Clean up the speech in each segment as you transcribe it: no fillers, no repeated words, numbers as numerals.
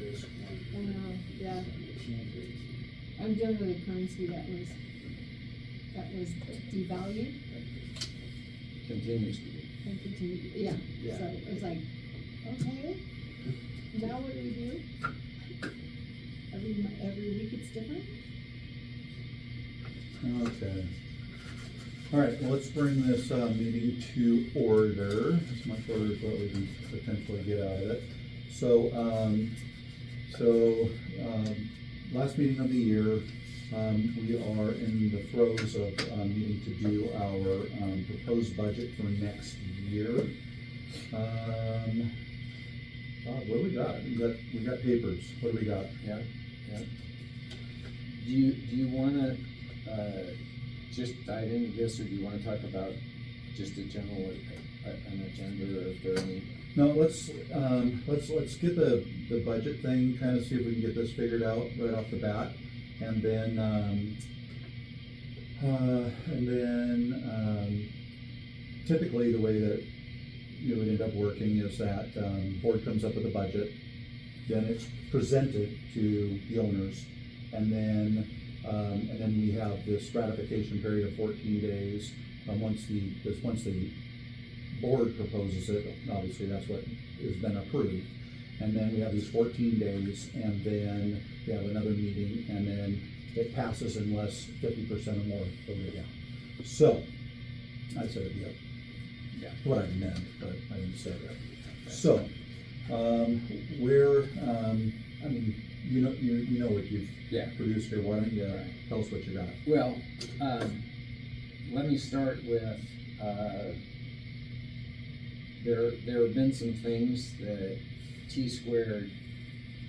this one. Yeah, Changes. I'm done with the currency that was devalued Continues to be. and continued, yeah, Yeah. so it was like, okay, now what do we do? Every week it's different? Okay. All right, well, let's bring this meeting to order, as much order as what we can potentially get out of it. So, last meeting of the year, we are in the throes of needing to do our proposed budget for next year. Bob, what do we got? We got papers. What do we got? Yeah, yeah. Do you wanna, just dive into this, or do you wanna talk about just a general, an agenda, or if there are any? No, let's get the budget thing, kind of see if we can get this figured out right off the bat. And then, typically the way that you would end up working is that, board comes up with a budget, then it's presented to the owners, and then we have this stratification period of 14 days, once the board proposes it, obviously that's what has been approved. And then we have these 14 days, and then we have another meeting, and then it passes unless 50% or more vote it down. So, I said it, Yeah. what I meant, but I didn't say that. So, I mean, you know what you've Yeah. produced here, why don't you Right. tell us what you got? Well, let me start with, there have been some things that T-Squared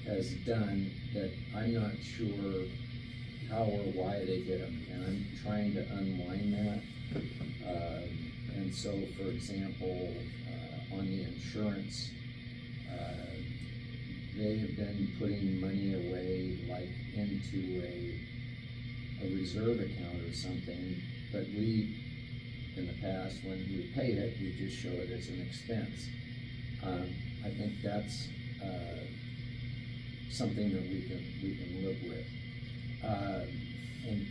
has done that I'm not sure how or why they did them, and I'm trying to unwind that. And so, for example, on the insurance, they have been putting money away, like into a reserve account or something, but we, in the past, when we paid it, we just show it as an expense. I think that's something that we can live with.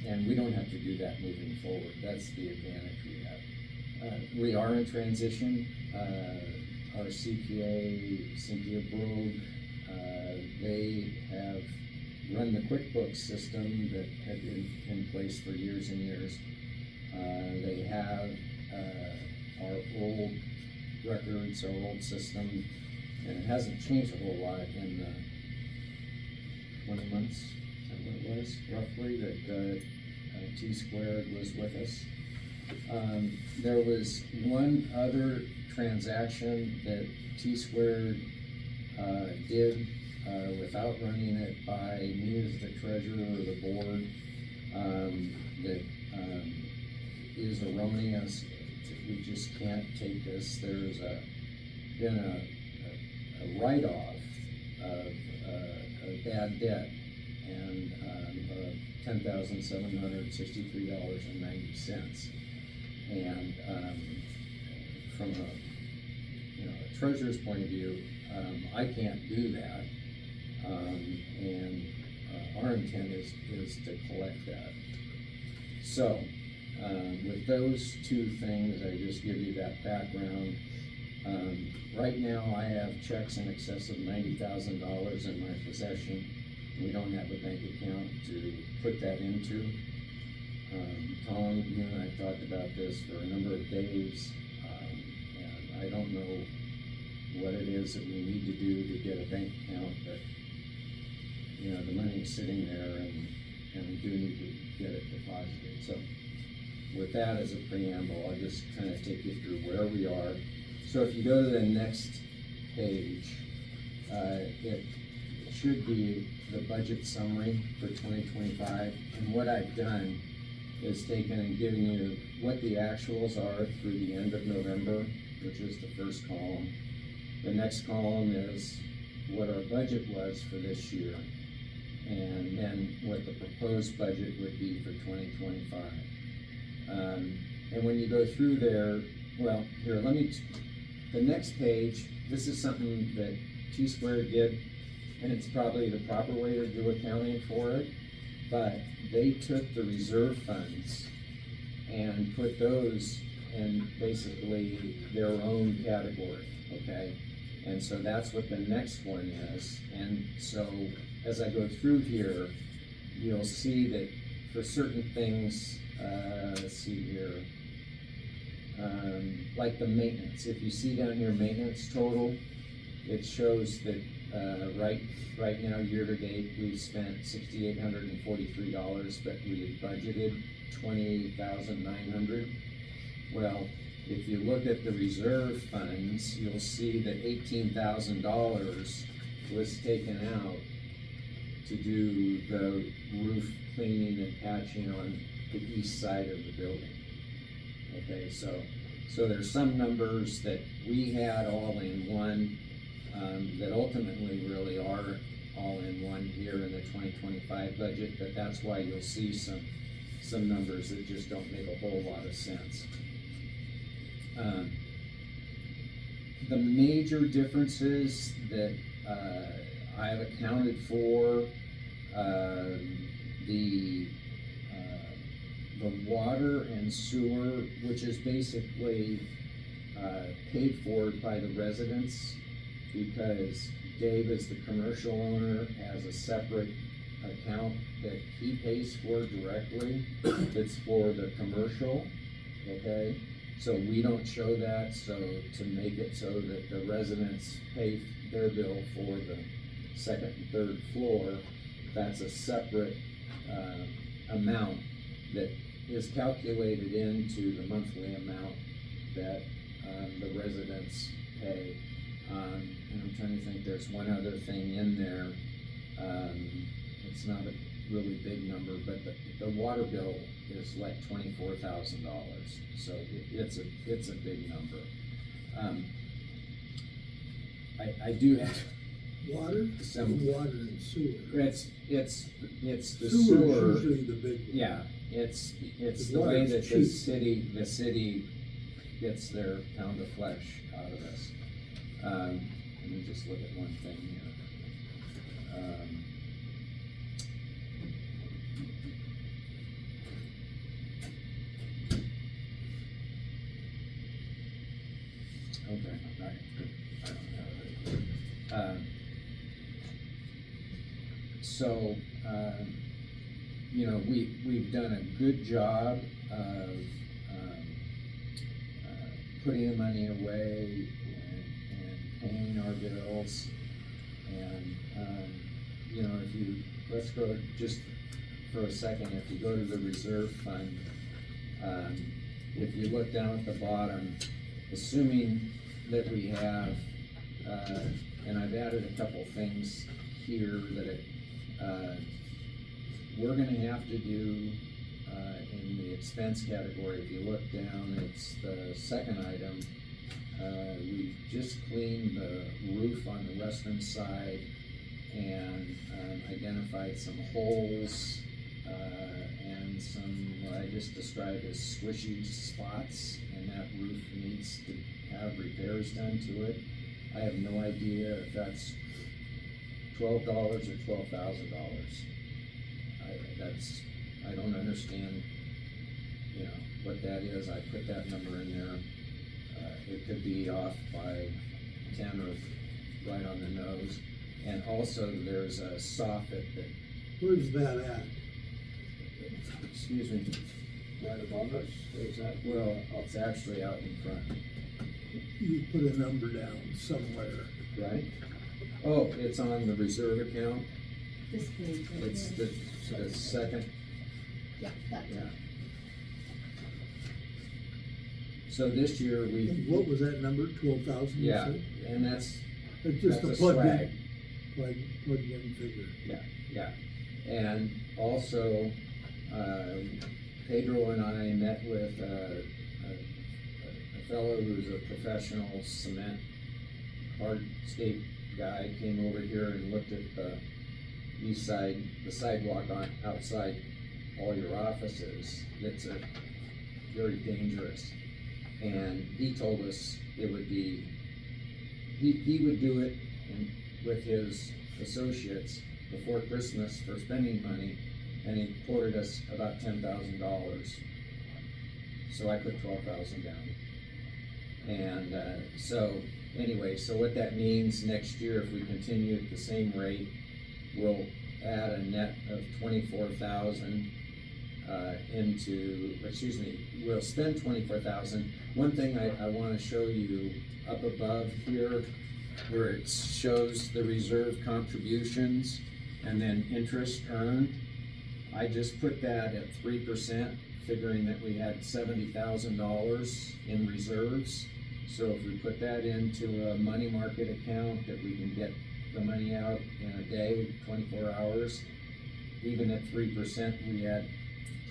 And we don't have to do that moving forward. That's the advantage we have. We are in transition. Our CPA, Cynthia Brogue, they have run the QuickBooks system that had been in place for years and years. They have our old records, our old system, and it hasn't changed a whole lot in the 20 months, is that what it was, roughly, that T-Squared was with us. There was one other transaction that T-Squared did without running it by me as the treasurer or the board, that is erroneous. We just can't take this. There's been a write-off of a bad debt and of $10,763.90. And from a treasurer's point of view, I can't do that. And our intent is to collect that. So, with those two things, I just give you that background. Right now, I have checks in excess of $90,000 in my possession. We don't have a bank account to put that into. Tom, you and I talked about this for a number of days, and I don't know what it is that we need to do to get a bank account, but the money is sitting there, and we do need to get it deposited. So, with that as a preamble, I'll just kind of take you through where we are. So if you go to the next page, it should be the budget summary for 2025. And what I've done is taken and given you what the actuals are through the end of November, which is the first column. The next column is what our budget was for this year, and then what the proposed budget would be for 2025. And when you go through there, well, here, the next page, this is something that T-Squared did. and it's probably the proper way to do accounting for it, but they took the reserve funds and put those in basically their own category, okay? And so that's what the next one is, and so as I go through here, you'll see that for certain things, let's see here, like the maintenance, if you see down here maintenance total, it shows that, right now, year to date, we've spent $6,843, but we had budgeted $28,900. Well, if you look at the reserve funds, you'll see that $18,000 was taken out to do the roof cleaning and patching on the east side of the building. Okay, so there's some numbers that we had all in one, that ultimately really are all in one here in the 2025 budget, but that's why you'll see some numbers that just don't make a whole lot of sense. The major differences that I have accounted for, the water and sewer, which is basically paid for by the residents, because Dave, as the commercial owner, has a separate account that he pays for directly. It's for the commercial, okay? So we don't show that, so to make it so that the residents pay their bill for the second and third floor, that's a separate amount that is calculated into the monthly amount that the residents pay. And I'm trying to think, there's one other thing in there. It's not a really big number, but the water bill is like $24,000, so it's a big number. I do have Water? some. Water and sewer. It's the Sewer sewer. is usually the big one. Yeah, it's The the way water's that cheap. the city gets their pound of flesh out of us. Let me just look at one thing here. Okay, I don't have it. So, you know, we've done a good job of putting the money away and paying our bills. And, you know, let's go just for a second, if you go to the reserve fund, if you look down at the bottom, assuming that we have, and I've added a couple things here that we're gonna have to do in the expense category. If you look down, it's the second item. We just cleaned the roof on the western side and identified some holes and some, what I just described as squishy spots, and that roof needs to have repairs done to it. I have no idea if that's $12 or $12,000. I don't understand, you know, what that is. I put that number in there. It could be off by 10 or right on the nose. And also there's a soffit that, Where's that at? excuse me, Right above us? Where's that? well, it's actually out in front, You put a number down somewhere. right? Oh, it's on the reserve account. This page right It's here. the second, Yeah, that yeah. one. So this year And what we, was that number, 12,000? you yeah, said? and that's It's just a a plug swag. in, plug in figure. Yeah, and also, Pedro and I met with a fellow who's a professional cement hardscape guy, came over here and looked at the east side, the sidewalk outside all your offices. It's very dangerous. And he told us it would be, he would do it with his Associates before Christmas for spending money, and he quoted us about $10,000. So I put 12,000 down. And so anyway, so what that means next year, if we continue at the same rate, we'll add a net of 24,000 we'll spend 24,000. One thing I want to show you up above here, where it shows the reserve contributions and then interest earned, I just put that at 3%, figuring that we had $70,000 in reserves. So if we put that into a money market account that we can get the money out in a day, 24 hours, even at 3%, we had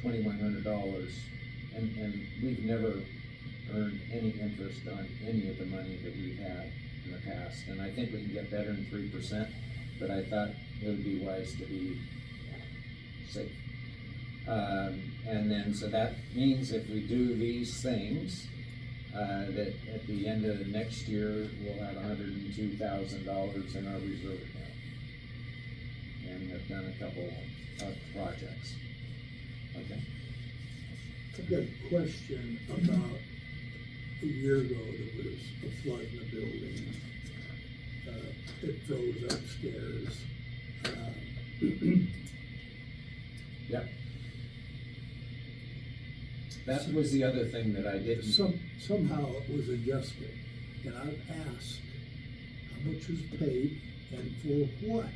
$2,100. And we've never earned any interest on any of the money that we've had in the past. And I think we can get better than 3%, but I thought it would be wise to be safe. And then, so that means if we do these things, that at the end of the next year, we'll have $102,000 in our reserve account. And have done a couple of projects. Okay. I've got a question about a year ago, there was a flood in the building. It froze upstairs. Yep. That was the other thing that I didn't. Somehow it was adjusted, and I've asked how much was paid and for what?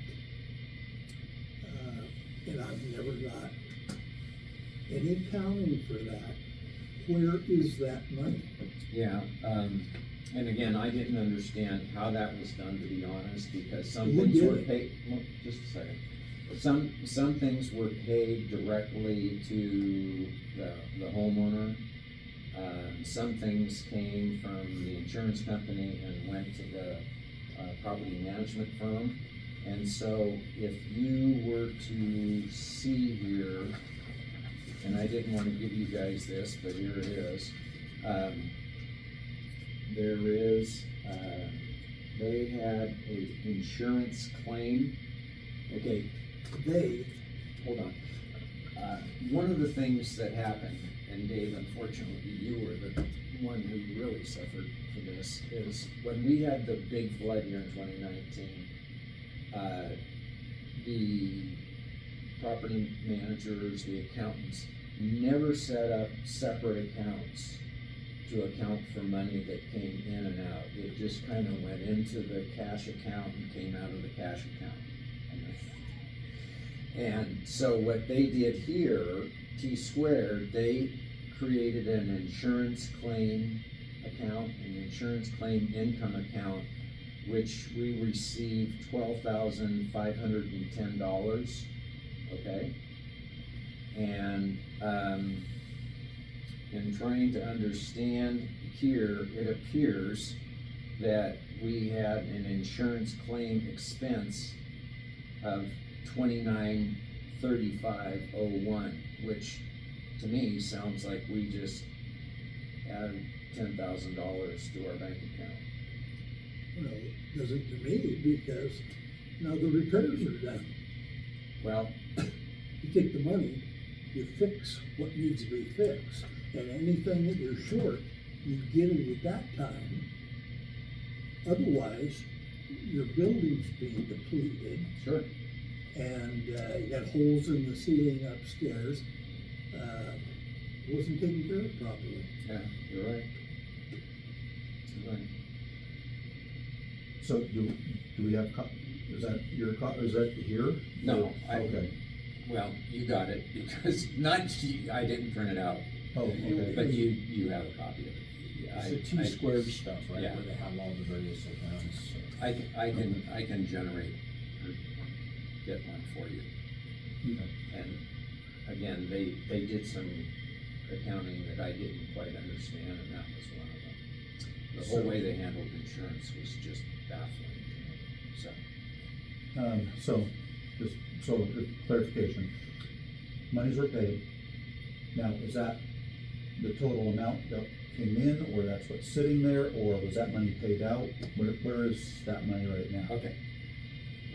And I've never got any accounting for that. Where is that money? Yeah, and again, I didn't understand how that was done, to be honest, because some Who things did were it? paid, well, just a second. Some things were paid directly to the homeowner. Some things came from the insurance company and went to the property management firm. And so if you were to see here, and I didn't want to give you guys this, but here it is. There is, they had a insurance claim. Okay, hold on. One of the things that happened, and Dave, unfortunately, you were the one who really suffered for this, is when we had the big flood here in 2019, the property managers, the accountants, never set up separate accounts to account for money that came in and out. It just kind of went into the cash account and came out of the cash account. And so what they did here, T Squared, they created an insurance claim account, an insurance claim income account, which we received $12,510, okay? And in trying to understand here, it appears that we had an insurance claim expense of $29,3501, which to me sounds like we just added $10,000 to our bank account. Well, it doesn't to me, because now the repairs are done. Well, You take the money, you fix what needs to be fixed, and anything that you're short, you get it at that time. Otherwise, your building's being depleted, sure. and you got holes in the ceiling upstairs. Wasn't taken care of properly. Yeah, you're right. You're right. So do we have, is that is that here? No, Okay. Well, you got it, because I didn't print it out, Oh, okay. but you have a copy of it. It's the T-squared stuff, right, yeah. where they have all the various accounts. I can generate or get one for you. Okay. And again, they did some accounting that I didn't quite understand, and that was one of them. The whole way they handled insurance was just baffling to me, so. So clarification, monies were paid. Now, is that the total amount that came in, or that's what's sitting there, or was that money paid out? Where is that money right now? Okay.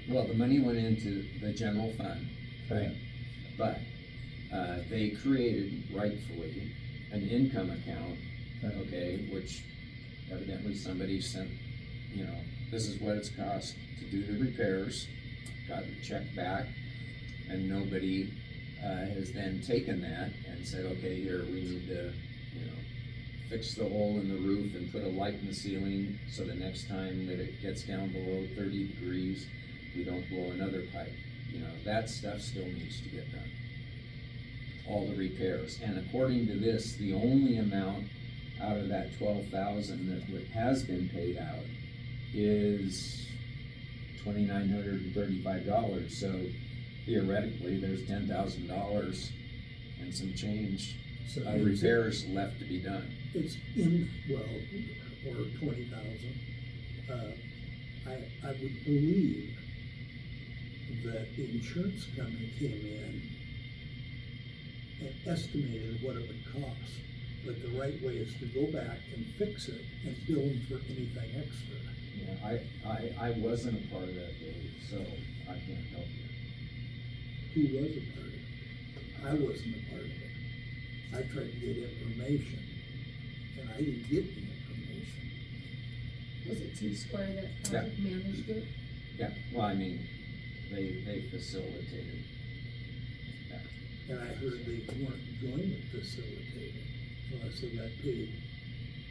Well, the money went into the general fund, right? But, they created rightfully an income account, Okay. okay, which evidently somebody sent, you know, this is what it's cost to do the repairs, got the check back, and nobody, has then taken that and said, okay, here, we need to, you know, fix the hole in the roof and put a light in the ceiling, so the next time that it gets down below 30 degrees, we don't blow another pipe. You know, that stuff still needs to get done. All the repairs, and according to this, the only amount out of that 12,000 that has been paid out is $2,935, so theoretically, there's $10,000 and some change So of repairs left to be done. It's or 20,000. I would believe that the insurance company came in and estimated what it would cost. But the right way is to go back and fix it and bill them for anything extra. Yeah, I wasn't a part of that, Dave, so I can't help you. Who was a part of it? I wasn't a part of it. I tried to get information, and I didn't get the information. Was it T-Square that managed it? Yeah, well, I mean, they facilitated that. And I heard they weren't going to facilitate it unless they got paid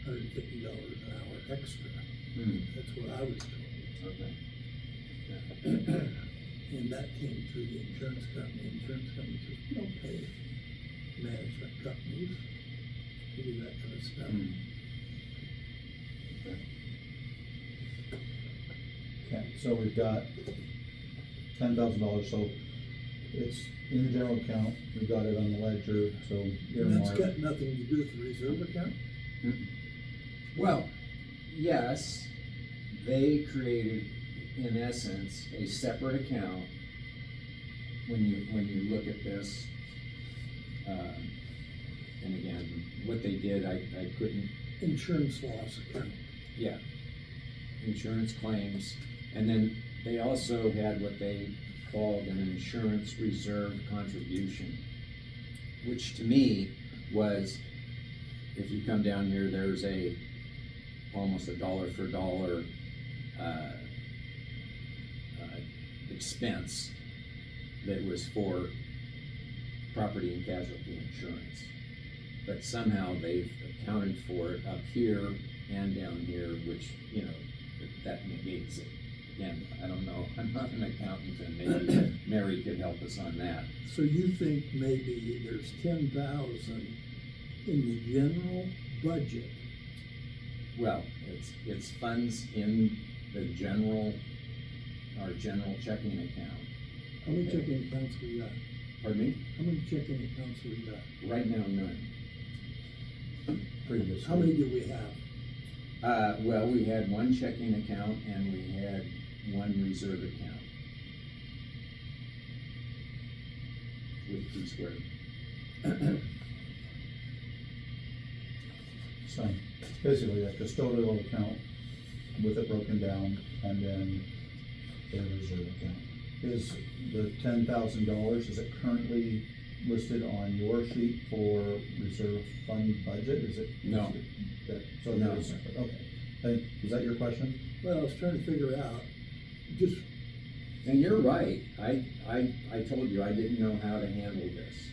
$150 an hour extra. That's what I was told. Okay. Yeah. And that came through the insurance company. The insurance company says, we don't pay management companies to do that kind of stuff. Okay. Okay, so we've got $10,000, so it's in the general account, we've got it on the ledger, so And that's earmark. got nothing to do with the reserve account? Well, yes, they created, in essence, a separate account. When you look at this, and again, what they did, I couldn't, Insurance loss account. yeah, insurance claims, and then they also had what they called an insurance reserve contribution, which to me was, if you come down here, there's almost a dollar for dollar expense that was for property and casualty insurance. But somehow they've accounted for it up here and down here, which, you know, that negates it. Again, I don't know, I'm not an accountant, and maybe Mary could help us on that. So you think maybe there's 10,000 in the general budget? Well, it's funds in the our general checking account. How many checking accounts we got? Pardon me? How many checking accounts we got? Right now, none. Previously. How many do we have? Well, we had one checking account and we had one reserve account. With T-Squared. So, basically a custodial account with it broken down, and then a reserve account. Is the $10,000, is it currently listed on your sheet for reserve fund budget? Is it? No. So No. that is separate, okay. Is that your question? Well, I was trying to figure out, just, And you're right, I told you I didn't know how to handle this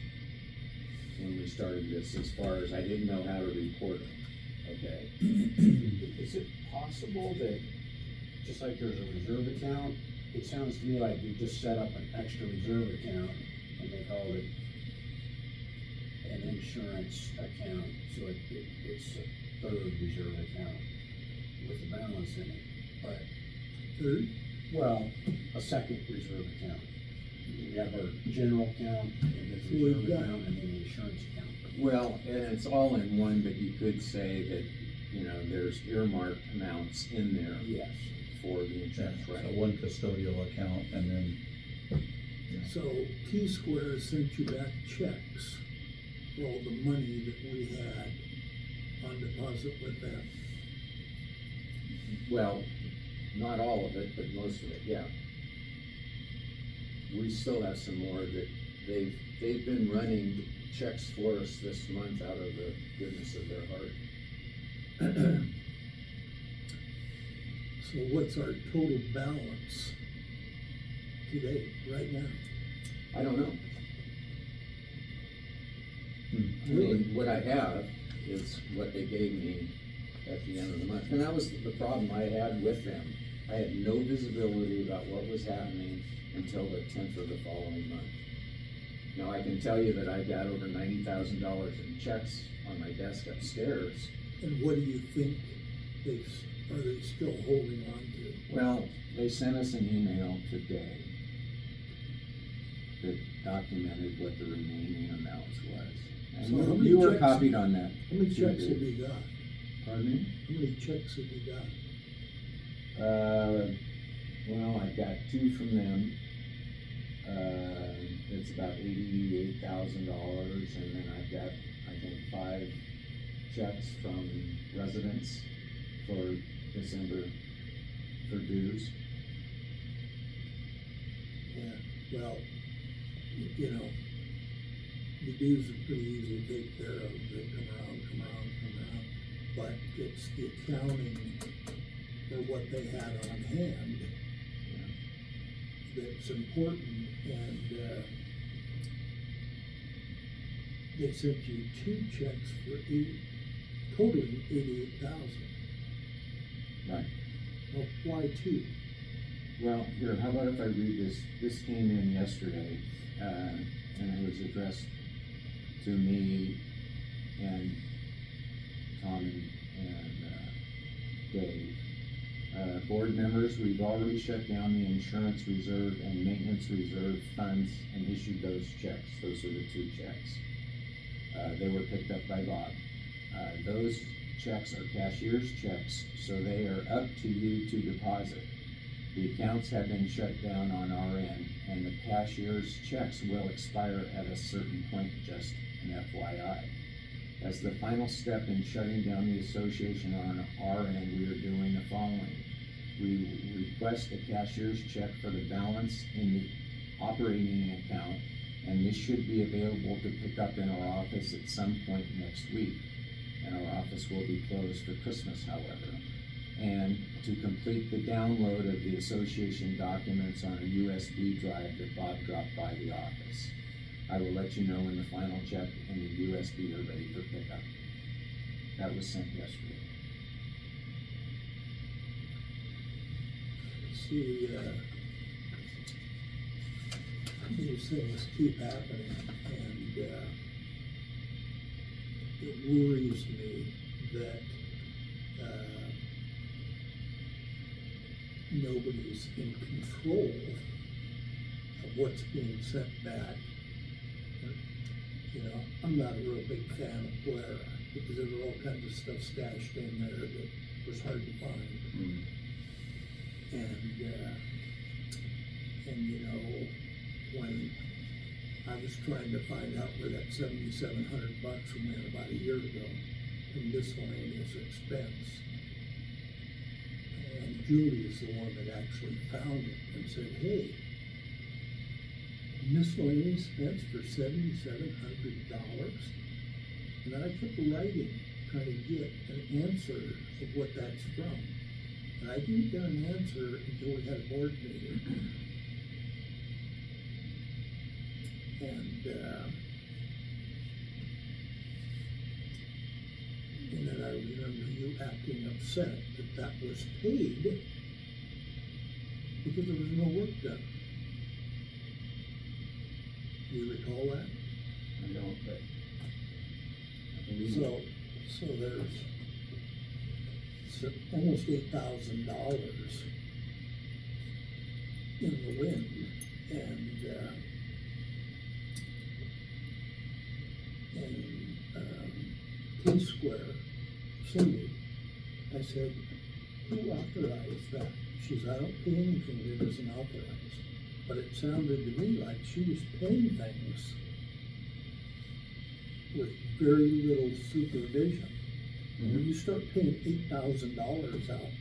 when we started this, as far as I didn't know how to report it, okay? Is it possible that, just like there's a reserve account, it sounds to me like you just set up an extra reserve account and they called it an insurance account, so it's a third reserve account with a balance in it, but, third, well, a second reserve account. We have our general account, and then So the we've reserve got- account, and then the insurance account. Well, and it's all in one, but you could say that, you know, there's earmarked amounts in there Yes. for the insurance, So right? one custodial account, and then, so T-Square sent you back checks for all the money that we had on deposit with them. Well, not all of it, but most of it, yeah. we still have some more that they've been running checks for us this month out of the goodness of their heart. So what's our total balance today, right now? I don't know. I mean, what I have is what they gave me at the end of the month, and that was the problem I had with them. I had no visibility about what was happening until the 10th of the following month. Now, I can tell you that I got over $90,000 in checks on my desk upstairs. And what do you think are they still holding on to? Well, they sent us an email today that documented what the remaining amounts was. And So how many you were checks- copied on that. How many too, checks have Dave. you got? Pardon me? How many checks have you got? Well, I got 2 from them. It's about $88,000, and then I've got, I think, 5 checks from residents for December for dues. Yeah, well, you know, the dues are pretty easy to take care of, they come around, but it's the accounting for what they had on hand that's important, and, they sent you 2 checks for totaling $88,000. Right. Well, why 2? Well, here, how about if I read this? This came in yesterday, and it was addressed to me and Tom and Dave. Board members, we've already shut down the insurance reserve and maintenance reserve funds and issued those checks. Those are the 2 checks. They were picked up by Bob. Those checks are cashier's checks, so they are up to you to deposit. The accounts have been shut down on our end, and the cashier's checks will expire at a certain point, just an FYI. As the final step in shutting down the association on our end, we are doing the following. We request a cashier's check for the balance in the operating account, and this should be available to pick up in our office at some point next week. And our office will be closed for Christmas, however. And to complete the download of the association documents on a USB drive that Bob dropped by the office. I will let you know when the final check and the USB are ready for pickup. That was sent yesterday. See, these things keep happening, and, it worries me that, nobody's in control of what's being sent back. You know, I'm not a real big fan of Polaris, because there were all kinds of stuff stashed in there that was hard to find. And you know, when I was trying to find out where that $7,700 went about a year ago in miscellaneous expense, and Julie is the one that actually found it and said, hey, miscellaneous expense for $7,700? And then I kept writing, trying to get an answer of what that's from. And I didn't get an answer until we had a board meeting. And then I remember you acting upset that that was paid because there was no work done. Do you recall that? I don't, but I believe So there's almost $8,000 in the wind, and T-Square, Cindy, I said, who authorized that? She said, I don't pay anything that isn't authorized. But it sounded to me like she was paying things with very little supervision. And when you start paying $8,000 out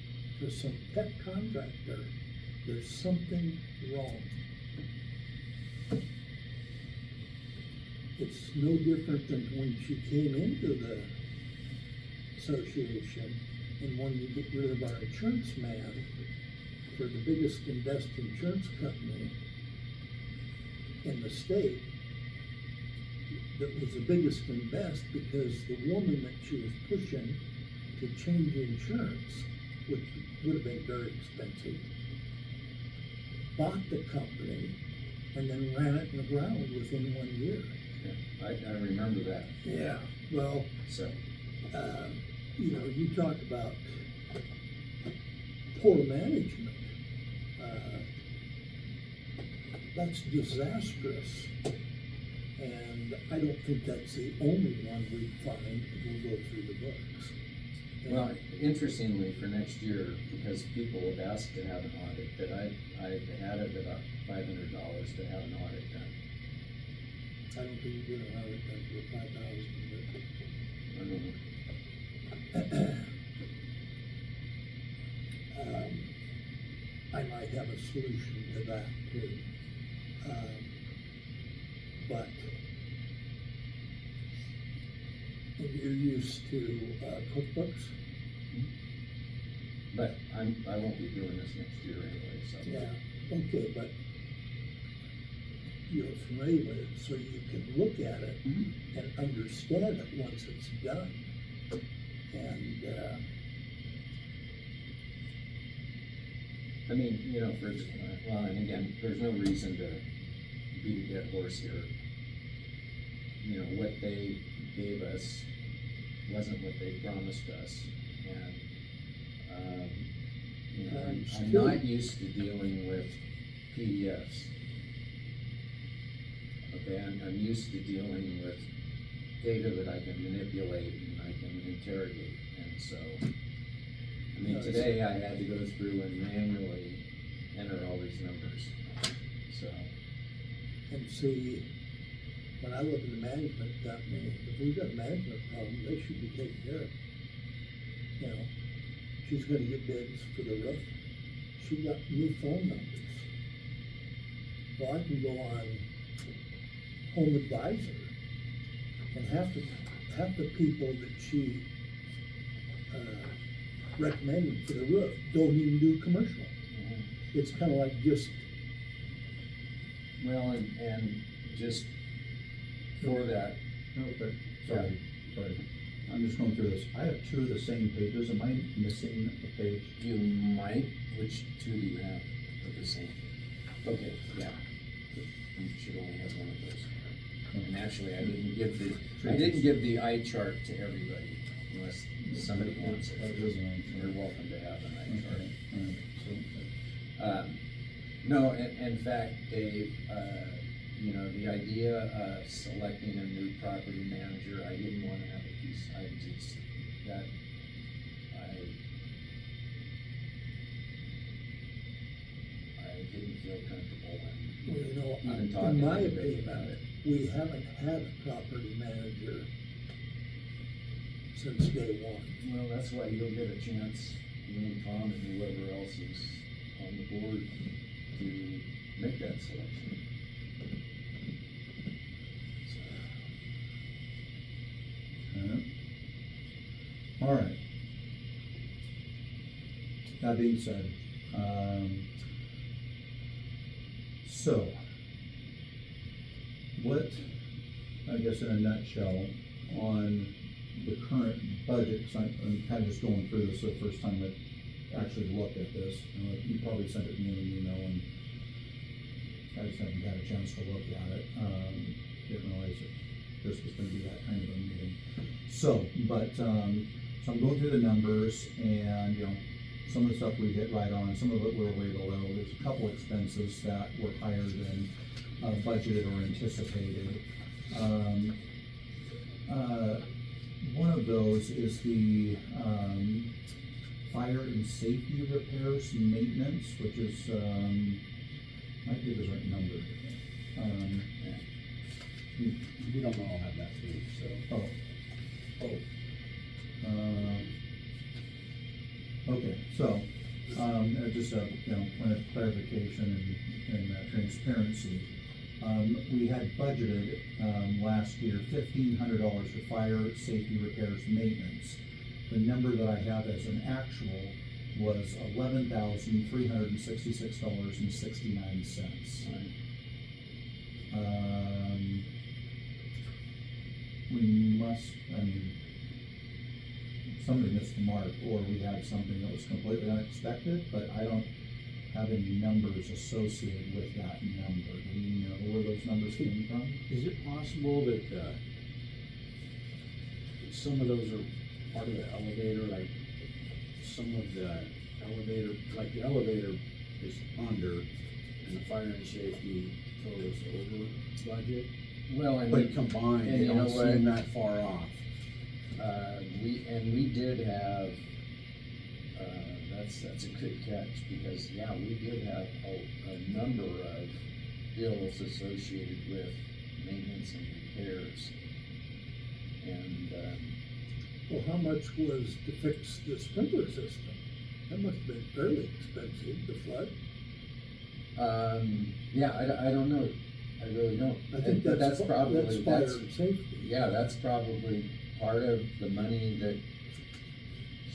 to some pet contractor, there's something wrong. it's no different than when she came into the association, and when you get rid of our insurance man for the biggest and best insurance company in the state, that was the biggest and best because the woman that she was pushing to change insurance, which would have been very expensive, bought the company and then ran it in the ground within 1 year. Yeah, I remember that, Yeah. Well, so, you know, you talk about poor management. That's disastrous. And I don't think that's the only one we find if we go through the books. And- well, interestingly, for next year, because people have asked to have an audit, that I've added about $500 to have an audit done. I don't think you're gonna have it done for 5,000, I don't know. but, I might have a solution to that too. But if you're used to cookbooks, But I won't be doing this next year anyway, so. yeah, okay, but you're familiar with it, so you can look at it Mhm. and understand it once it's done. And, I mean, you know, well, and again, there's no reason to beat a dead horse here. You know, what they gave us wasn't what they promised us, and, you know, I'm not used to dealing with PDFs. Okay, I'm used to dealing with data that I can manipulate and I can interrogate, and so, I mean, today I had to go through and manually enter all these numbers, so. and see, when I look at the management company, if we've got a management problem, they should be taken care of. You know, she's gonna get bids for the roof. She got new phone numbers. Well, I can go on Home Advisor, and half the people that she, recommended for the roof don't even do commercial. It's kinda like just, Well, and just for that, Okay, sorry. I'm just going through this. I have two of the same pages. Am I missing a page? you might, which two do you have of the same? Okay, yeah. You should only have one of those. And actually, I didn't give the eye chart to everybody unless somebody wants That it. is an You're welcome to have an eye chart. Alright, No, in fact, Dave, you know, the idea of selecting a new property manager, I didn't wanna have a piece, I didn't feel comfortable well, you know, even in talking to my anybody opinion, about it. we haven't had a property manager since day one. Well, that's why you'll get a chance, you and Tom and whoever else is on the board to make that selection. All right. That being said, so what, I guess in a nutshell, on the current budget, because I'm kind of just going through this the first time I actually looked at this. You probably sent it to me in an email, and I just haven't had a chance to look at it. Didn't realize that this was gonna be that kind of a meeting. So, so I'm going through the numbers, and, you know, some of the stuff we hit right on, some of it we're way below. There's a couple expenses that were higher than budgeted or anticipated. One of those is the fire and safety repairs and maintenance, which is, might be the right number. We don't all have that too, so. Okay, so, just a, you know, point of clarification and transparency. We had budgeted, last year, $1,500 for fire, safety repairs, maintenance. The number that I have as an actual was $11,366.69. Right. We must, somebody missed the mark, or we had something that was completely unexpected, but I don't have any numbers associated with that number. Do you know where those numbers came from? Is it possible that, some of those are part of the elevator, like, some of the elevator, like the elevator is under, and the fire and safety totals over budget? Well, and But combined, and they you don't know what? seem that far off. we did have, that's a good catch, because, yeah, we did have a number of bills associated with maintenance and repairs. And, Well, how much was to fix the sprinkler system? That must have been fairly expensive, the flood. yeah, I don't know, I really don't. I think But that's probably, fire and safety. yeah, that's probably part of the money that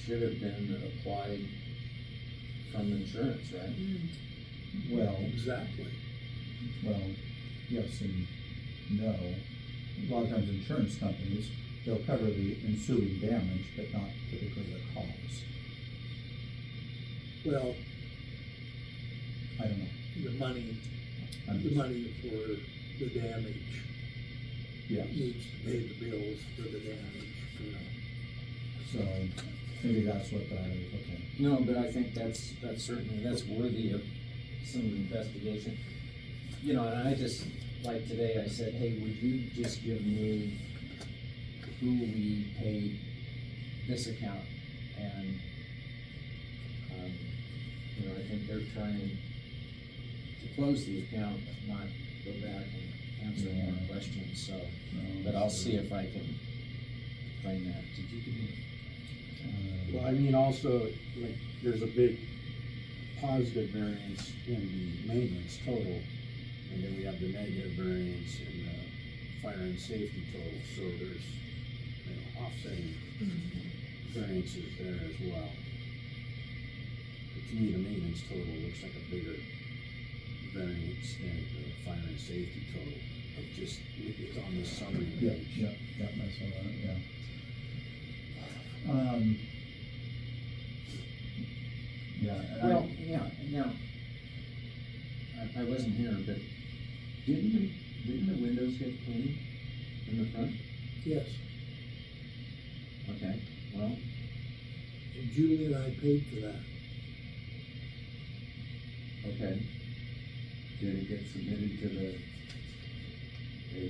should have been applied from insurance, right? Well, Exactly. yes and no. A lot of times insurance companies, they'll cover the ensuing damage, but not typically the cause. Well, I don't know. the money I'm the just- money for the damage Yes, needs to pay the bills for the damage, you know. so maybe that's what that is, okay. No, but I think that's certainly, that's worthy of some investigation. You know, and I just, like today, I said, hey, would you just give me who we paid this account? And, you know, I think they're trying to close the account, not go back and answer more Yeah. questions, so, No, but I'll see if I can find that. Did you give me? Well, I mean, also, like, there's a big positive variance in the maintenance total, and then we have the negative variance in the fire and safety total, so there's, you know, offsetting variances there as well. But to me, the maintenance total looks like a bigger variance than the fire and safety total, but just, it's on the summary Yeah, page. yeah, I saw that, yeah. Yeah, and Well, yeah, now, I wasn't here, but didn't the windows get cleaned in the front? Yes, Okay, well, and Julie and I paid for that. okay. Did it get submitted to the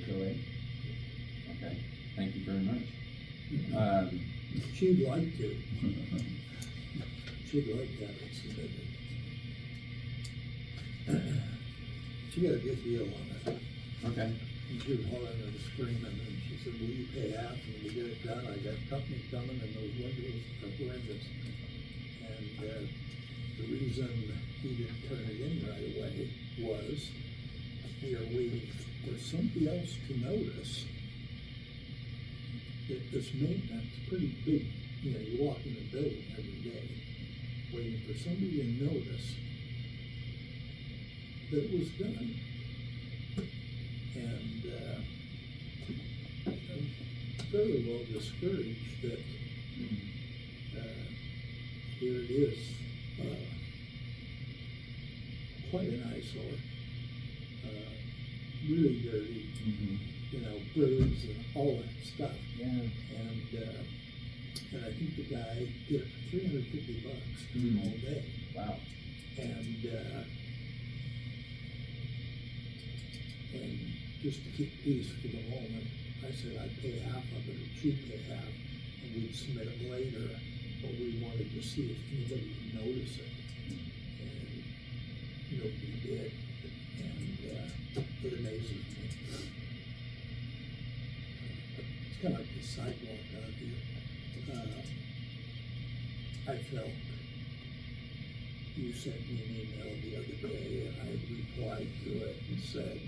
HOA? Okay, thank you very much. She'd like to. She'd like to have it submitted. She got a good deal on it. Okay, And she was hollering and screaming, and she said, will you pay half when we get it done? I got company coming and those windows are horrendous. And, the reason he didn't turn it in right away was we are waiting for somebody else to notice that this maintenance, pretty big, you know, you walk in the building every day, waiting for somebody to notice that it was done. And, I'm fairly well discouraged that, here it is, quite an eyesore. Really dirty, you know, birds and all that stuff. yeah, And I think the guy did it for $350 all day. wow, And just to keep peace for the moment, I said I'd pay half of it, or she'd pay half, and we'd submit it later, but we wanted to see if anybody would notice it. And nobody did, and it amazes me. It's kind of like the sidewalk out here. I felt you sent me an email the other day, and I replied to it and said,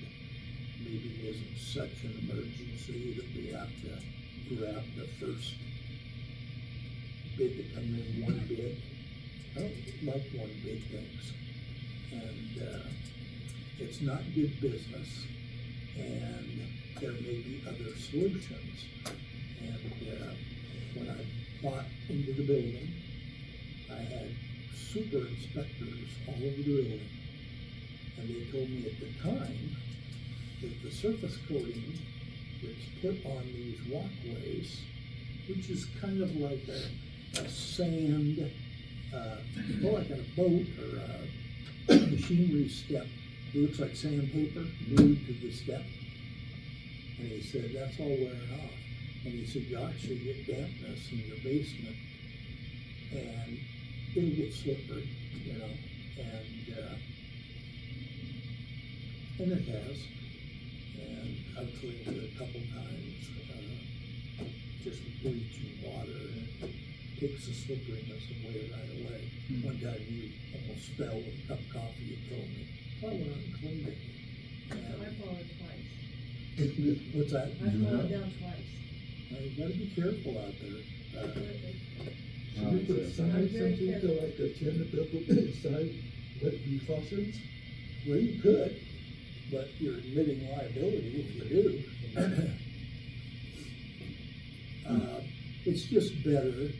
isn't such an emergency that we have to grab the first bid to come in, one bid. I don't like one bid things. And, it's not good business, and there may be other solutions. And, when I bought into the building, I had super inspectors all over the building. And they told me at the time that the surface coating that's put on these walkways, which is kind of like a sand, more like on a boat or a machinery step. It looks like sandpaper glued to the step. And he said, that's all wearing off. And he said, you actually get dampness in your basement and it'll get slippery, you know, and it has. And I've cleaned it a couple times, just with bleach and water, and it takes the slipperiness away right away. One time you almost fell with a cup of coffee, you told me. So I went out and cleaned it. I fallen twice. What's that? I fallen down twice. Now, you gotta be careful out there. Should we put a sign, I'm very something to careful. like the tenant building inside, what precautions? Well, you could, but you're admitting liability if you do. It's just better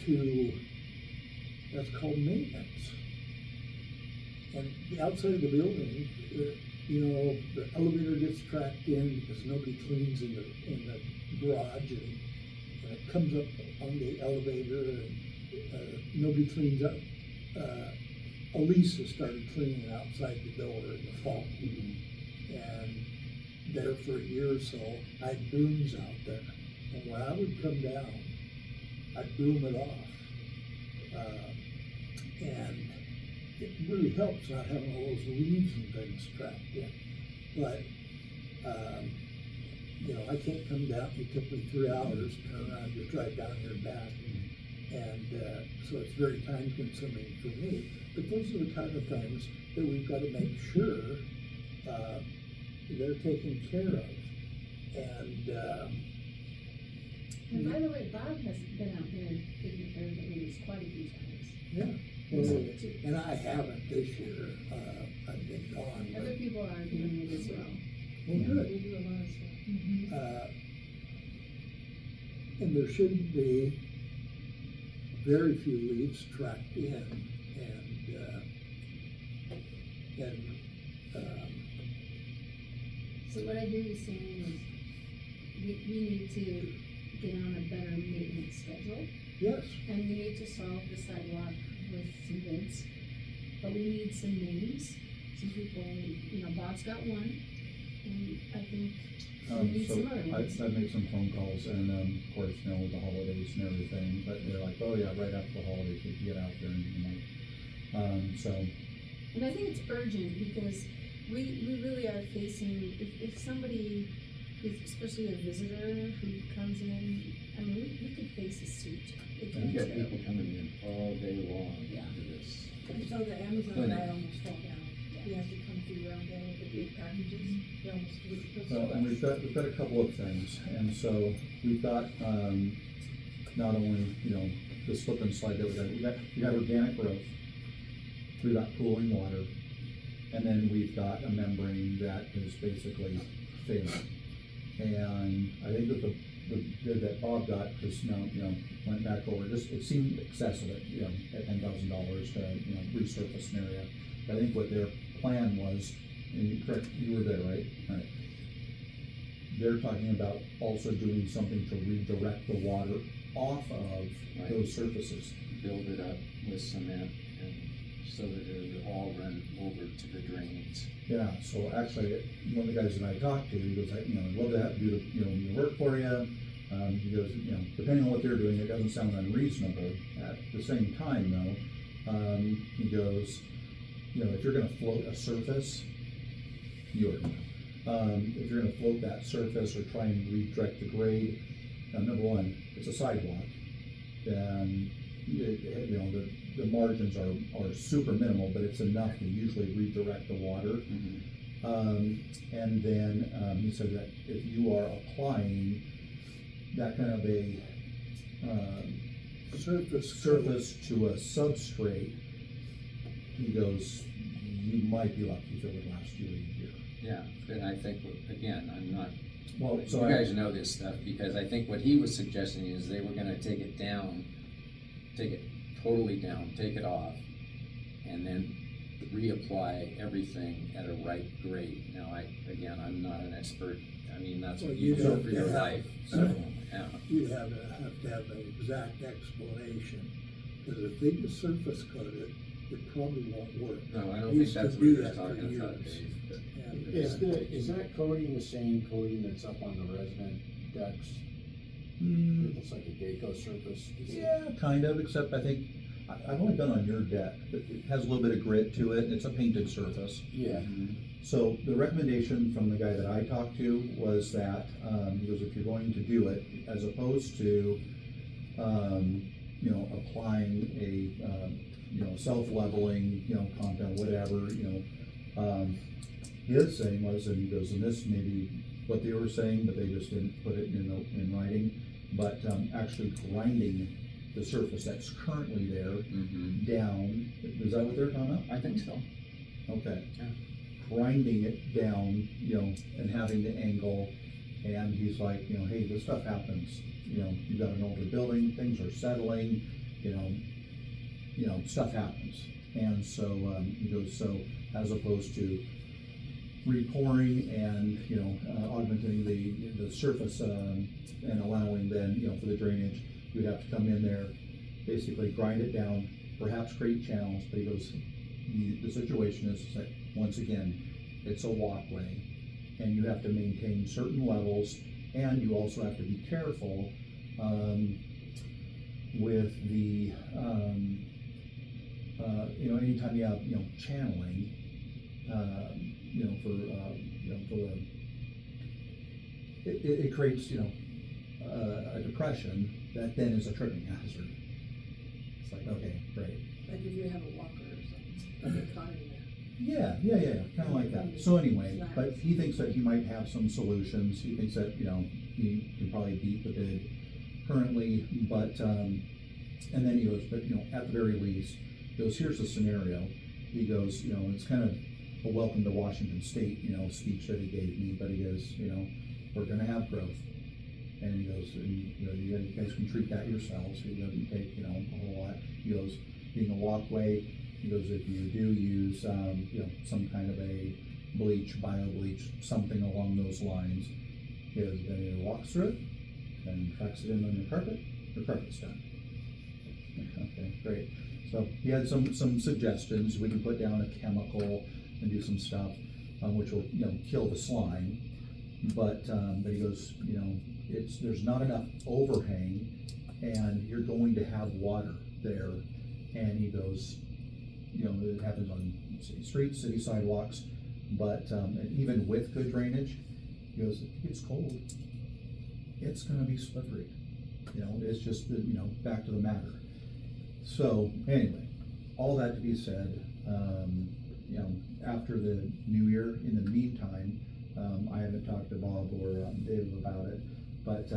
to, that's called maintenance. And the outside of the building, you know, the elevator gets tracked in because nobody cleans in the garage, and it comes up on the elevator, and nobody cleans up. Elisa started cleaning outside the door in the fall, and there for a year or so, I had brooms out there, and when I would come down, I'd broom it off, and it really helps not having all those leaves and things trapped in. But, you know, I can't come down, it took me 3 hours to turn around to drive down here and back. And, so it's very time consuming for me. But those are the kind of things that we've got to make sure, they're taken care of. And by the way, Bob has been out there and taken care of the leaves quite a few times. Yeah, He's well, done it too. and I haven't this year, I've been gone, but, Other people are doing it as well. well, good. We do a lot of stuff. And there shouldn't be very few leaves tracked in, So what I hear you saying is, we need to get on a better maintenance schedule, yes, and we need to solve the sidewalk with some bids. But we need some names, some people, you know, Bob's got one, and I think we need So some other ones. I made some phone calls, and, of course, you know, with the holidays and everything, but they're like, oh yeah, right after the holidays, we can get out there, and, you know, so, And I think it's urgent because we really are facing, if somebody, especially a visitor who comes in, I mean, we could face a suit. It could You be got terrible. people coming in all day long Yeah. to this. And so the Amazon Clinic. guy almost fell down. He has to come through around there with the big packages. He almost was. well, and we've got a couple of things, and so we've got, not only, you know, the slip and slide that we got organic growth, we've got cooling water, and then we've got a membrane that is basically failing. And I think that the bid that Bob got, because now, you know, went back over, just, it seemed excessive at, you know, at $10,000 to, you know, resurface an area. But I think what their plan was, and you correct, you were there, right? Right. They're talking about also doing something to redirect the water off of Right. those surfaces. Build it up with cement and so that it would all run over to the drains. Yeah, so actually, one of the guys that I talked to, he goes, you know, I'd love to have do the, you know, the work for you. He goes, you know, depending on what they're doing, it doesn't sound unreasonable. At the same time, though, he goes, you know, if you're gonna float a surface, if you're gonna float that surface or try and redirect the grade, number one, it's a sidewalk. And, you know, the margins are super minimal, but it's enough to usually redirect the water. And then, he said that if you are applying that kind of a, surface to a substrate, he goes, you might be lucky if it would last you a year. Yeah, and I think, again, I'm not, Well, you so guys know this stuff, because I think what he was suggesting is they were gonna take it down, take it totally down, take it off, and then reapply everything at a right grade. Now, I'm not an expert, I mean, that's what Well, you you do don't for your have- life, so, yeah. You'd have to have an exact explanation, because if they just surface coat it, it probably won't work. No, I don't think Used that's to what do he was that for talking about, years. Dave. And, Is that coating the same coating that's up on the resident decks? Mm, It looks like a Daco surface. Is it- yeah, kind of, except I think, I've only been on your deck, but it has a little bit of grit to it, and it's a painted surface. Yeah, So the recommendation from the guy that I talked to was that, he goes, if you're going to do it, as opposed to, applying a, self-leveling, compound, whatever, his saying was, and he goes, and this may be what they were saying, but they just didn't put it in writing, but, actually grinding the surface that's currently there Mm-hmm. down, is that what they're talking about? I think so. Okay. Yeah. Grinding it down, and having the angle, and he's like, hey, this stuff happens, you've got an older building, things are settling, stuff happens. And so, he goes, so as opposed to repouring and, augmenting the surface, and allowing then, for the drainage, you'd have to come in there, basically grind it down, perhaps create channels, but he goes, the situation is that, once again, it's a walkway, and you have to maintain certain levels, and you also have to be careful, with the, anytime you have, channeling, it creates, a depression that then is a tripping hazard. It's like, okay, great. Like if you have a walker or something, get caught in there. Yeah, kinda like that. So anyway, but he thinks that he might have some solutions. He thinks that, he can probably beat the bid currently, but, and then he goes, but, at the very least, he goes, here's the scenario. He goes, it's kind of a welcome to Washington State, speech that he gave me, but he goes, we're gonna have growth. And he goes, and, you guys can treat that yourselves. It doesn't take, a whole lot. He goes, being a walkway, he goes, if you do use, some kind of a bleach, bio bleach, something along those lines, he goes, then he walks through it and tracks it in on your carpet, your carpet's done. Okay, great. So he had some suggestions. We can put down a chemical and do some stuff, which will, kill the slime. But he goes, there's not enough overhang, and you're going to have water there. And he goes, it happens on city streets, city sidewalks, but even with good drainage, he goes, if it gets cold, it's gonna be slippery. It's just, back to the matter. So anyway, all that to be said, after the new year, in the meantime, I haven't talked to Bob or Dave about it, but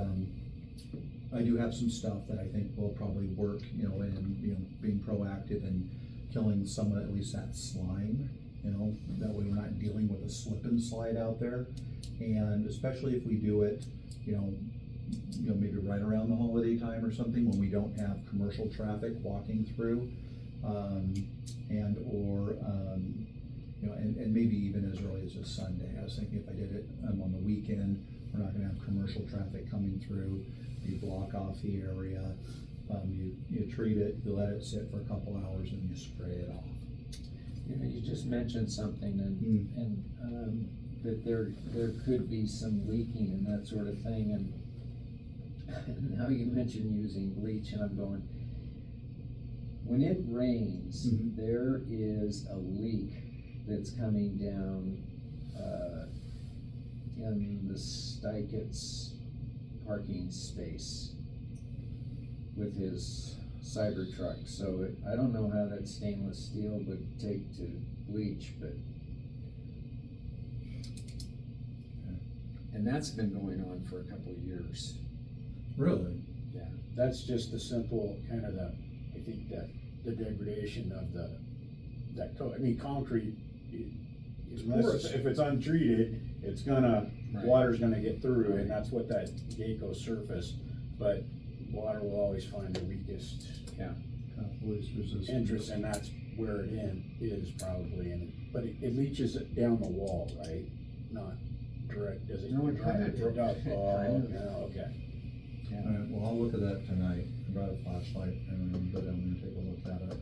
I do have some stuff that I think will probably work, in being proactive and killing some of at least that slime. That way we're not dealing with a slip and slide out there, and especially if we do it, maybe right around the holiday time or something when we don't have commercial traffic walking through, and or and maybe even as early as a Sunday. I was thinking if I did it on the weekend, we're not gonna have commercial traffic coming through. You block off the area, you treat it, you let it sit for a couple hours, and you spray it off. You just mentioned something, and that there could be some leaking and that sort of thing, and now you mentioned using bleach, and I'm going, when it rains, Mhm. there is a leak that's coming down, in the Stiket's parking space with his Cybertruck. So I don't know how that stainless steel would take to bleach, but And that's been going on for a couple of years. Really? Yeah, that's just the simple, kind of I think that the degradation of I mean, concrete, porous. if it's untreated, it's gonna, Right. water's gonna get through, and that's what that Geico surface, but water will always find the weakest Least resistance. interest, and that's where it is probably, but it leaches it down the wall, right? Not direct, does it? No, it kinda direct up? kind Oh, of. yeah, okay. All right, well, I'll look at that tonight. I brought a flashlight and go down there and take a look at it.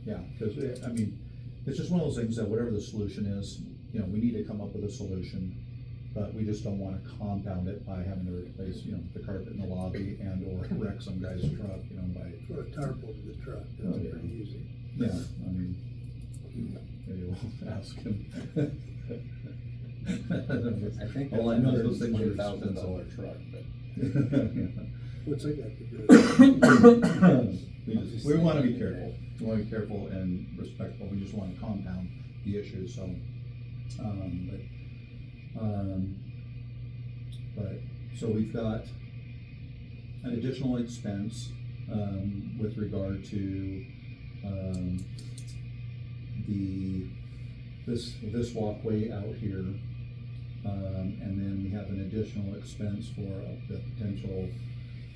Yeah, because, I mean, it's just one of those things that whatever the solution is, you know, we need to come up with a solution. But we just don't wanna compound it by having to replace, you know, the carpet in the lobby and or wreck some guy's truck, you know, by, Throw a tarp over the truck, Oh, that's yeah. pretty easy. yeah, I mean, maybe we'll ask him. I think All I know is those things are $120,000 expensive. truck, but. What's that got to do with it? We wanna be careful, we wanna be careful and respectful, we just wanna compound the issue, so, so we've got an additional expense, with regard to, this walkway out here. And then we have an additional expense for the potential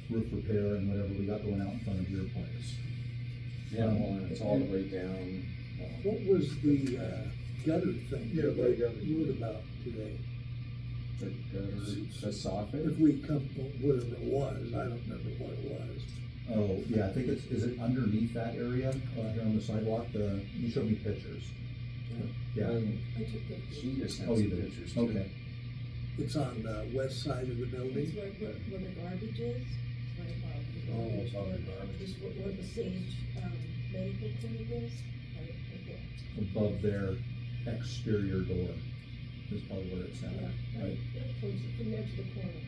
roof repair and whatever we got going out in front of your place. Yeah, well, and it's all the way down. What was the gutter thing? Yeah, the gutter. You heard about today? The gutter, the soffit. If we come, whatever it was, I don't remember what it was. Oh, yeah, I think is it underneath that area, here on the sidewalk, you showed me pictures. Yeah, I took pictures. She just sent oh, some you did, pictures too. okay, It's on the west side of the building. It's where the garbage is, right above the Oh, garbage. it's on the where- garbage. Just where the Sage, medical clinic is, right there. above their exterior door is probably where it's at, Yeah, right? towards, from there to the corner.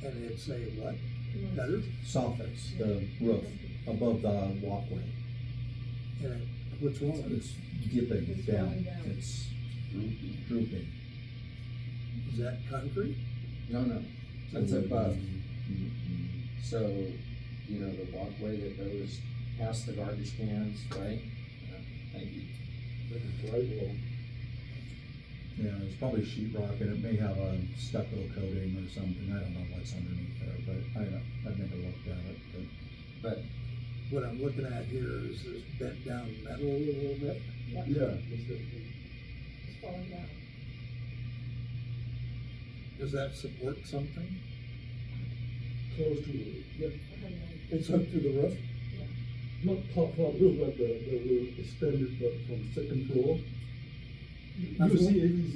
And it's a what? You know, Gutter? Soffits, the roof, above the walkway, And what's wrong with it? it's dipping It's down, going down. it's drooping. Is that concrete? No, that's above. Mhm. So, you know, the walkway that goes past the garbage cans, right? Thank you. Like a drywall. Yeah, it's probably sheetrock and it may have a stucco coating or something, I don't know what's underneath there, but I've never looked at it, but. But What I'm looking at here is this bent down metal a little bit. Yeah, that's it. It's falling down. Does that support something? Close to, yeah, I don't know. It's up to the roof? not top roof, but the roof extended from second floor. I You was- see, it is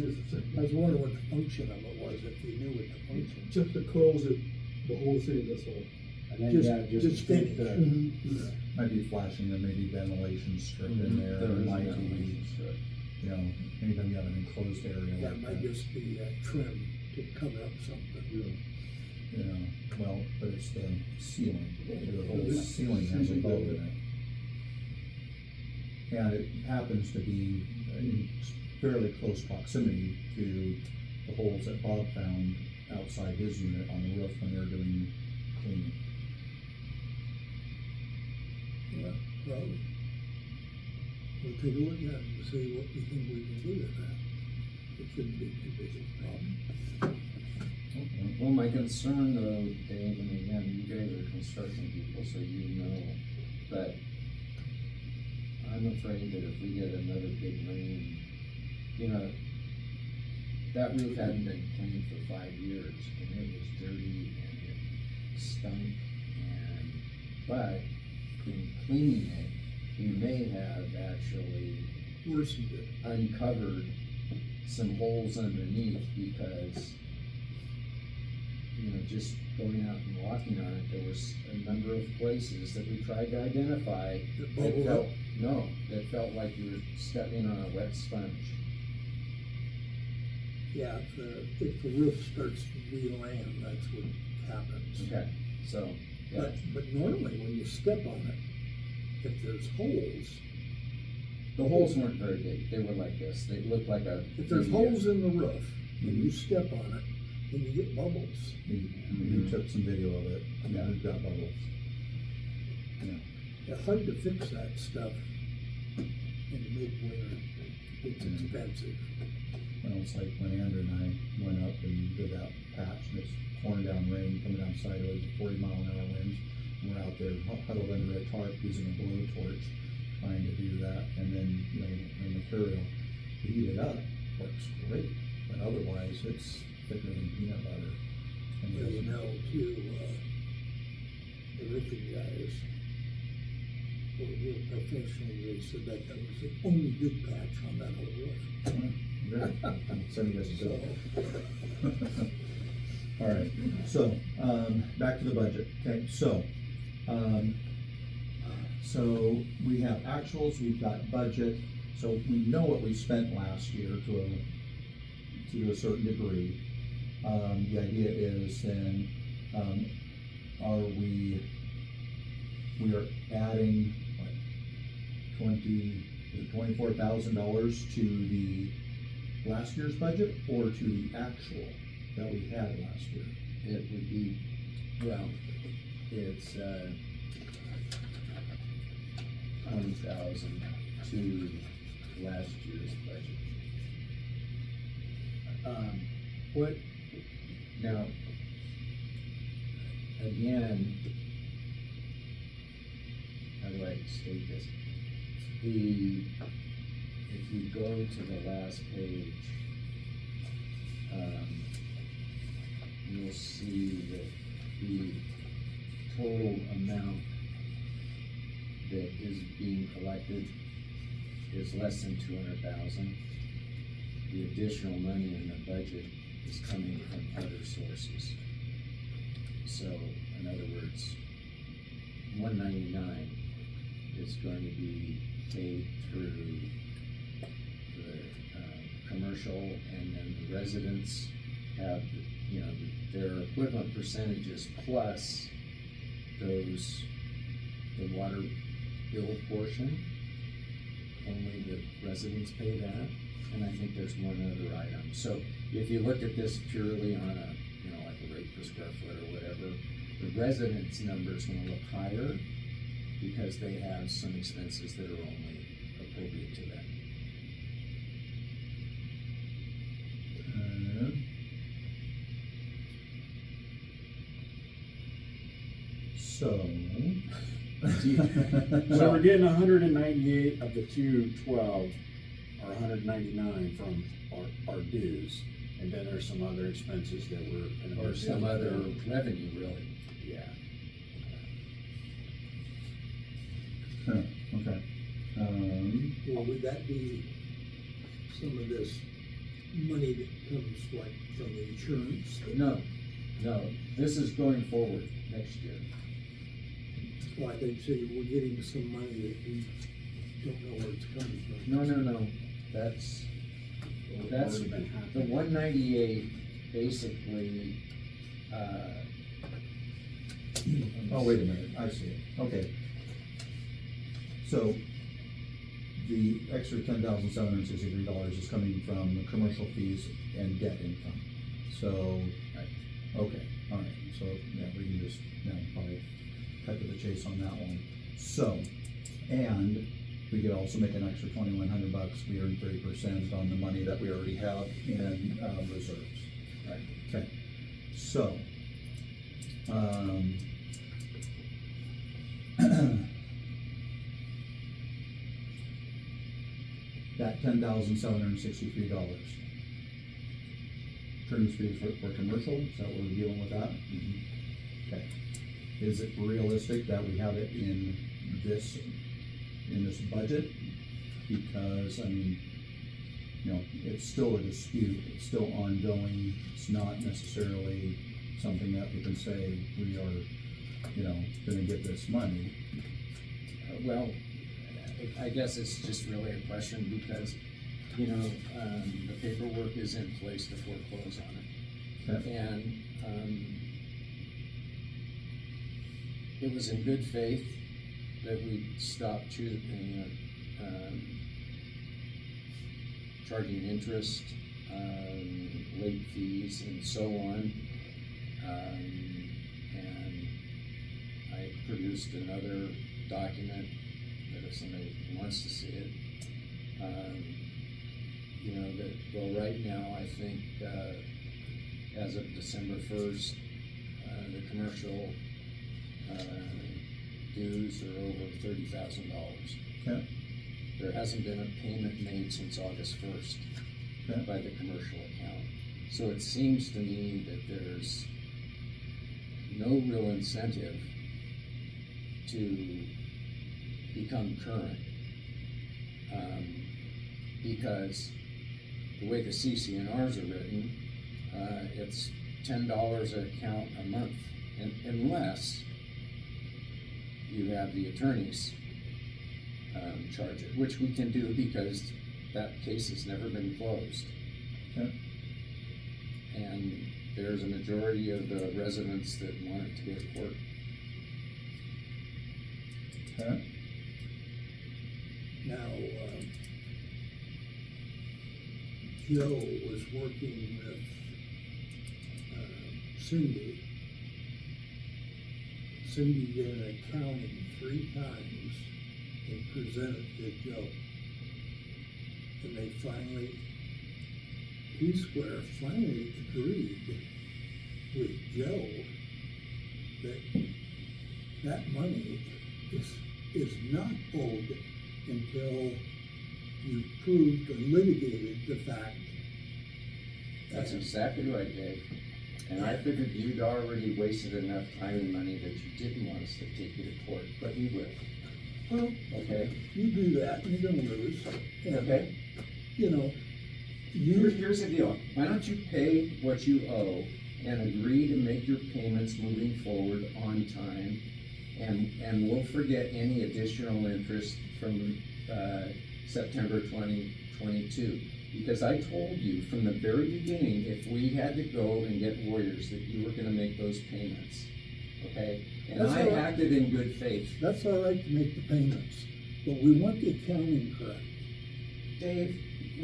I was wondering what the function of it was, if you knew what the function. just to close it, the whole thing, that's all. And then, Just- yeah, just just to keep finish. the, Might be flashing, there may be ventilation strip in there, there there is might a be, ventilation strip. you know, anytime you have an enclosed area That like might that. just be trim to cover up something. You know, well, but it's the ceiling, the whole ceiling has a bolt in it. And it happens to be in fairly close proximity to the holes that Bob found outside his unit on the roof when they were doing cleaning. Yeah, well, we'll take a look at it and see what we think we can do with that. It shouldn't be too big of a problem. Well, my concern though, Dave, and again, you guys are construction people, so you know, but I'm afraid that if we get another big rain, you know, that roof hadn't been cleaned for 5 years, and it was dirty, and it stunk, but in cleaning it, we may have actually Worsened it. uncovered some holes underneath because, you know, just going out and walking on it, there was a number of places that we tried to identify It that bubbled felt, up. no, that felt like you were stepping on a wet sponge. Yeah, if the roof starts to re-land, that's what happens. Okay, so, yeah, But normally when you step on it, if there's holes, the holes weren't very big, they were like this, they looked like a. if there's holes in the roof and you step on it, and you get bubbles. He took some video of it, and we've got bubbles. Yeah. It's hard to fix that stuff in midwinter. It's expensive. Well, it's like when Andrew and I went up and did that patch, and it's pouring down rain, coming down sideways at 40-mile-an-hour winds. And we're out there huddled under a tarp using a blowtorch, trying to do that. And then, you know, the material, to heat it up, works great. But otherwise, it's thicker than peanut butter. And Well, you know, too, the roofing guys were real professional. They said that was the only good patch on that whole roof. Good. I'll send you guys a So, bill. All right, so, back to the budget, okay, so we have actuals, we've got budget, so we know what we spent last year to a certain degree. The idea is then, we are adding, what, $24,000 to the last year's budget, or to the actual that we had last year? It would be, well, it's, 20,000 to last year's budget. What, Now, again, how do I state this? If you go to the last page, you'll see that the total amount that is being collected is less than 200,000. The additional money in the budget is coming from other sources. So, in other words, 199 is going to be paid through the commercial, and then the residents have, you know, their equivalent percentages plus the water bill portion. Only the residents pay that, and I think there's one other item. So if you look at this purely on a, you know, like a rate per square foot or whatever, the residents' number is gonna look higher because they have some expenses that are only appropriate to them. So. so we're getting 198 of the 212, or 199 from our dues, and then there's some other expenses that we're. Or some other revenue, really. Yeah. Okay. well, would that be some of this money that comes like from the insurance? No, this is going forward next year. Well, I think, so we're getting some money that we don't know where it's coming from. No, that's Already been the happening. 198 basically, Oh, wait a minute, I see it, okay. So, the extra $10,763 is coming from the commercial fees and debt income. So, Right. okay, all right, so, yeah, we can just, probably cut to the chase on that one. So, and we could also make an extra $2,100, we earn 30% on the money that we already have in, reserves. Right. Okay, so, that $10,763. Attorney's fees for commercial, is that what we're dealing with that? Okay. Is it realistic that we have it in this budget? Because, I mean, you know, it's still a dispute, it's still ongoing, it's not necessarily something that we can say we are, you know, gonna get this money. Well, I guess it's just really a question because, you know, the paperwork is in place to foreclose on it. Okay. And, it was in good faith that we stopped charging interest late fees and so on. And I produced another document that if somebody wants to see it, you know, that, well, right now, I think, as of December 1st, the commercial, dues are over $30,000. Okay. There hasn't been a payment made since August 1st Okay. by the commercial account. So it seems to me that there's no real incentive to become current. Because the way the CCNRs are written, it's $10 an account a month, unless you have the attorneys charge it, which we can do because that case has never been closed. Okay. And there's a majority of the residents that want it to go to court. Okay. Now, Joe was working with Cindy. Cindy did an accounting 3 times and presented to Joe. And they finally, P-Square finally agreed with Joe that that money is not owed until you proved or litigated the fact. That's exactly right, Dave. And I figured you'd already wasted enough time and money that you didn't want us to take you to court, but we will, Well, okay? you do that, and you're gonna lose. And, Okay? you know, Here's the deal. Why don't you pay what you owe and agree to make your payments moving forward on time? And we'll forget any additional interest from, September 2022. Because I told you from the very beginning, if we had to go and get lawyers, that you were gonna make those payments, okay? And That's I all right. acted in good faith. that's all right to make the payments, but we want the accounting correct. Dave,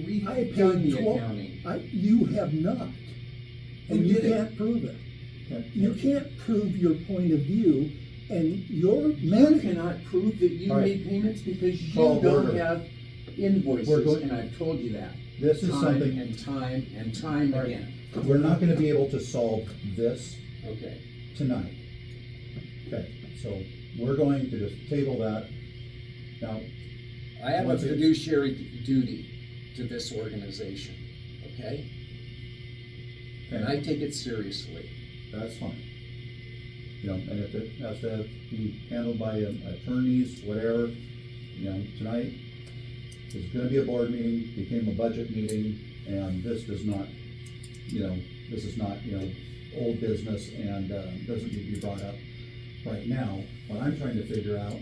we I have done paid the 12 accounting. You have not, Who and you did it? can't prove it. Okay. You can't prove your point of view, and your You management. cannot prove that you All right. made payments because you Call don't order. have We're invoices, going- and I've told you that. This is Time something, and time and time All right. again. we're not gonna be able to solve this Okay, tonight. Okay, so we're going to just table that. Now, I have a Once it- fiduciary duty to this organization, okay? And I take it seriously. that's fine. You know, and if it has to be handled by attorneys, whatever, you know, tonight is gonna be a board meeting, became a budget meeting, and this does not, you know, this is not, you know, old business and, doesn't need to be brought up right now. What I'm trying to figure out,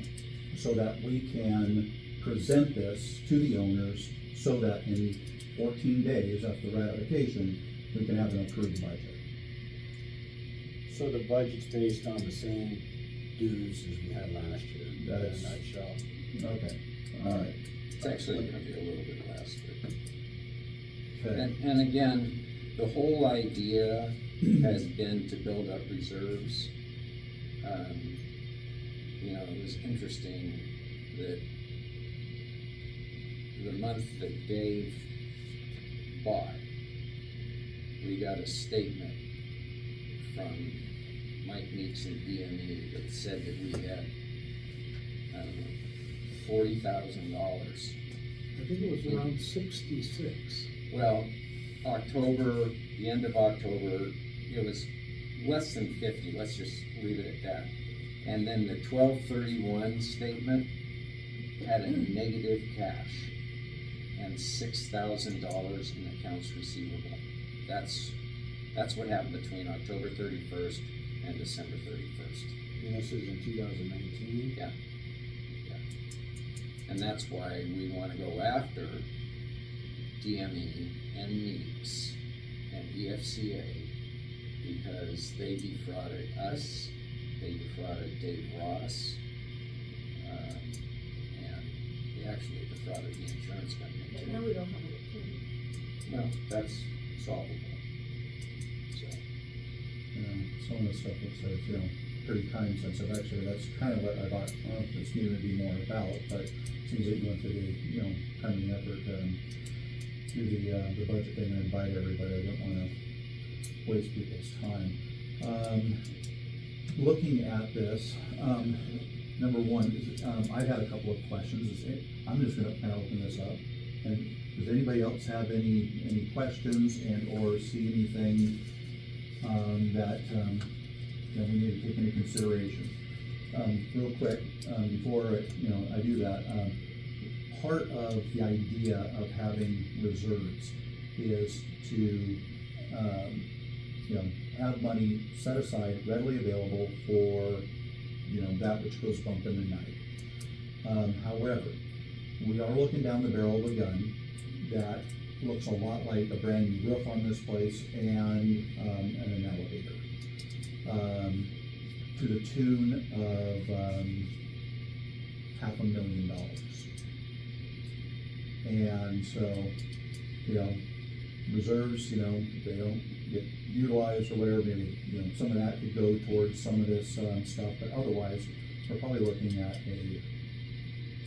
so that we can present this to the owners, so that in 14 days after ratification, we can have an approved budget. So the budget's based on the same dues as we had last year, in a That's- nutshell. Okay, all right. It's actually gonna be a little bit less, but. Okay. And again, the whole idea has been to build up reserves. You know, it was interesting that the month that Dave bought, we got a statement from Mike Meeks and DME that said that we had, I don't know, $40,000. I think it was around 66. Well, October, the end of October, it was less than 50, let's just leave it at that. And then the 12/31 statement had a negative cash and $6,000 in accounts receivable. That's what happened between October 31st and December 31st. And this is in 2019. Yeah. And that's why we wanna go after DME and Meeks and EFCA, because they defrauded us, they defrauded Dave Ross, and they actually defrauded the insurance company But too. now we don't have an attorney. Well, that's solvable. So, Some of the stuff looks like, pretty time sensitive. Actually, that's kind of what I thought, this needed to be more about, but it seems like you went through the, time and effort to do the budget thing and invite everybody. I don't wanna waste people's time. Looking at this, number one, I've had a couple of questions. I'm just gonna kind of open this up. And does anybody else have any questions and or see anything, that, we need to take into consideration? Real quick, before, I do that, part of the idea of having reserves is to, have money set aside readily available for, that which goes bump in the night. However, we are looking down the barrel of a gun that looks a lot like a brand new roof on this place and an elevator. To the tune of $500,000. And so, reserves, they don't get utilized or whatever, maybe, some of that could go towards some of this stuff, but otherwise, we're probably looking at a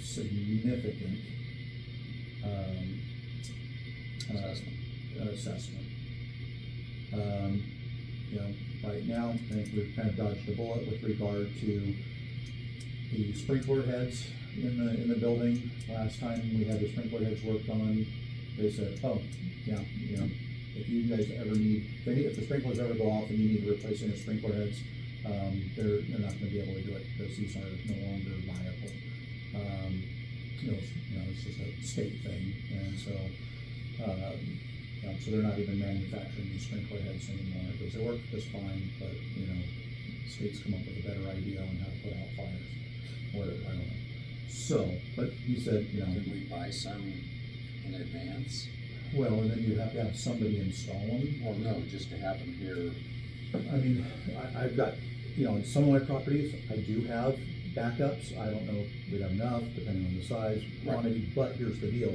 significant assessment. Right now, I think we've kind of dodged a bullet with regard to the sprinkler heads in the building. Last time we had the sprinkler heads worked on, they said, oh, yeah, if you guys ever need, if the sprinklers ever go off and you need to replace any sprinkler heads, they're not gonna be able to do it because these are no longer viable. It's just a state thing, and so, so they're not even manufacturing these sprinkler heads anymore, because they work just fine, but, states come up with a better idea on how to put out fires, whatever, I don't know. So, but he said, can we buy some in advance? well, and then you have to have somebody install them. Or no, just to have them here? I mean, I've got, in some of my properties, I do have backups. I don't know if we'd have enough, depending on the size, quantity, but here's the deal.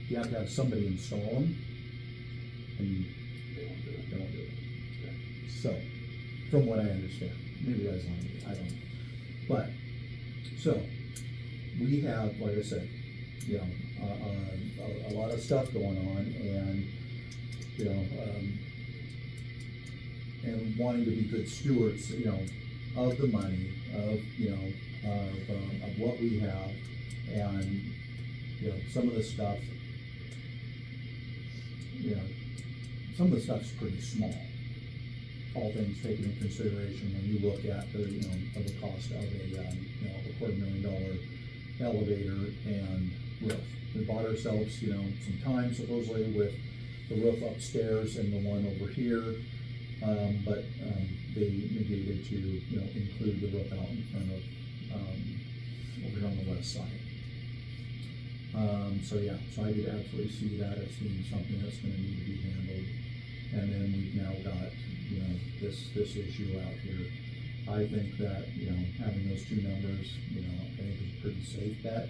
You have to have somebody install them, and They won't do it. they won't do it. Okay. So, from what I understand, maybe that's not me, I don't know. But, so, we have, like I said, a lot of stuff going on, and, and wanting to be good stewards, of the money, of what we have, and, some of the stuff, some of the stuff's pretty small. All things taken into consideration when you look at the, of the cost of a $250,000 elevator and roof. We bought ourselves, some time supposedly with the roof upstairs and the one over here, but they negated to, include the roof out in front of, over here on the west side. So I could absolutely see that as being something that's gonna need to be handled. And then we've now got, this issue out here. I think that, having those two numbers, I think is a pretty safe bet.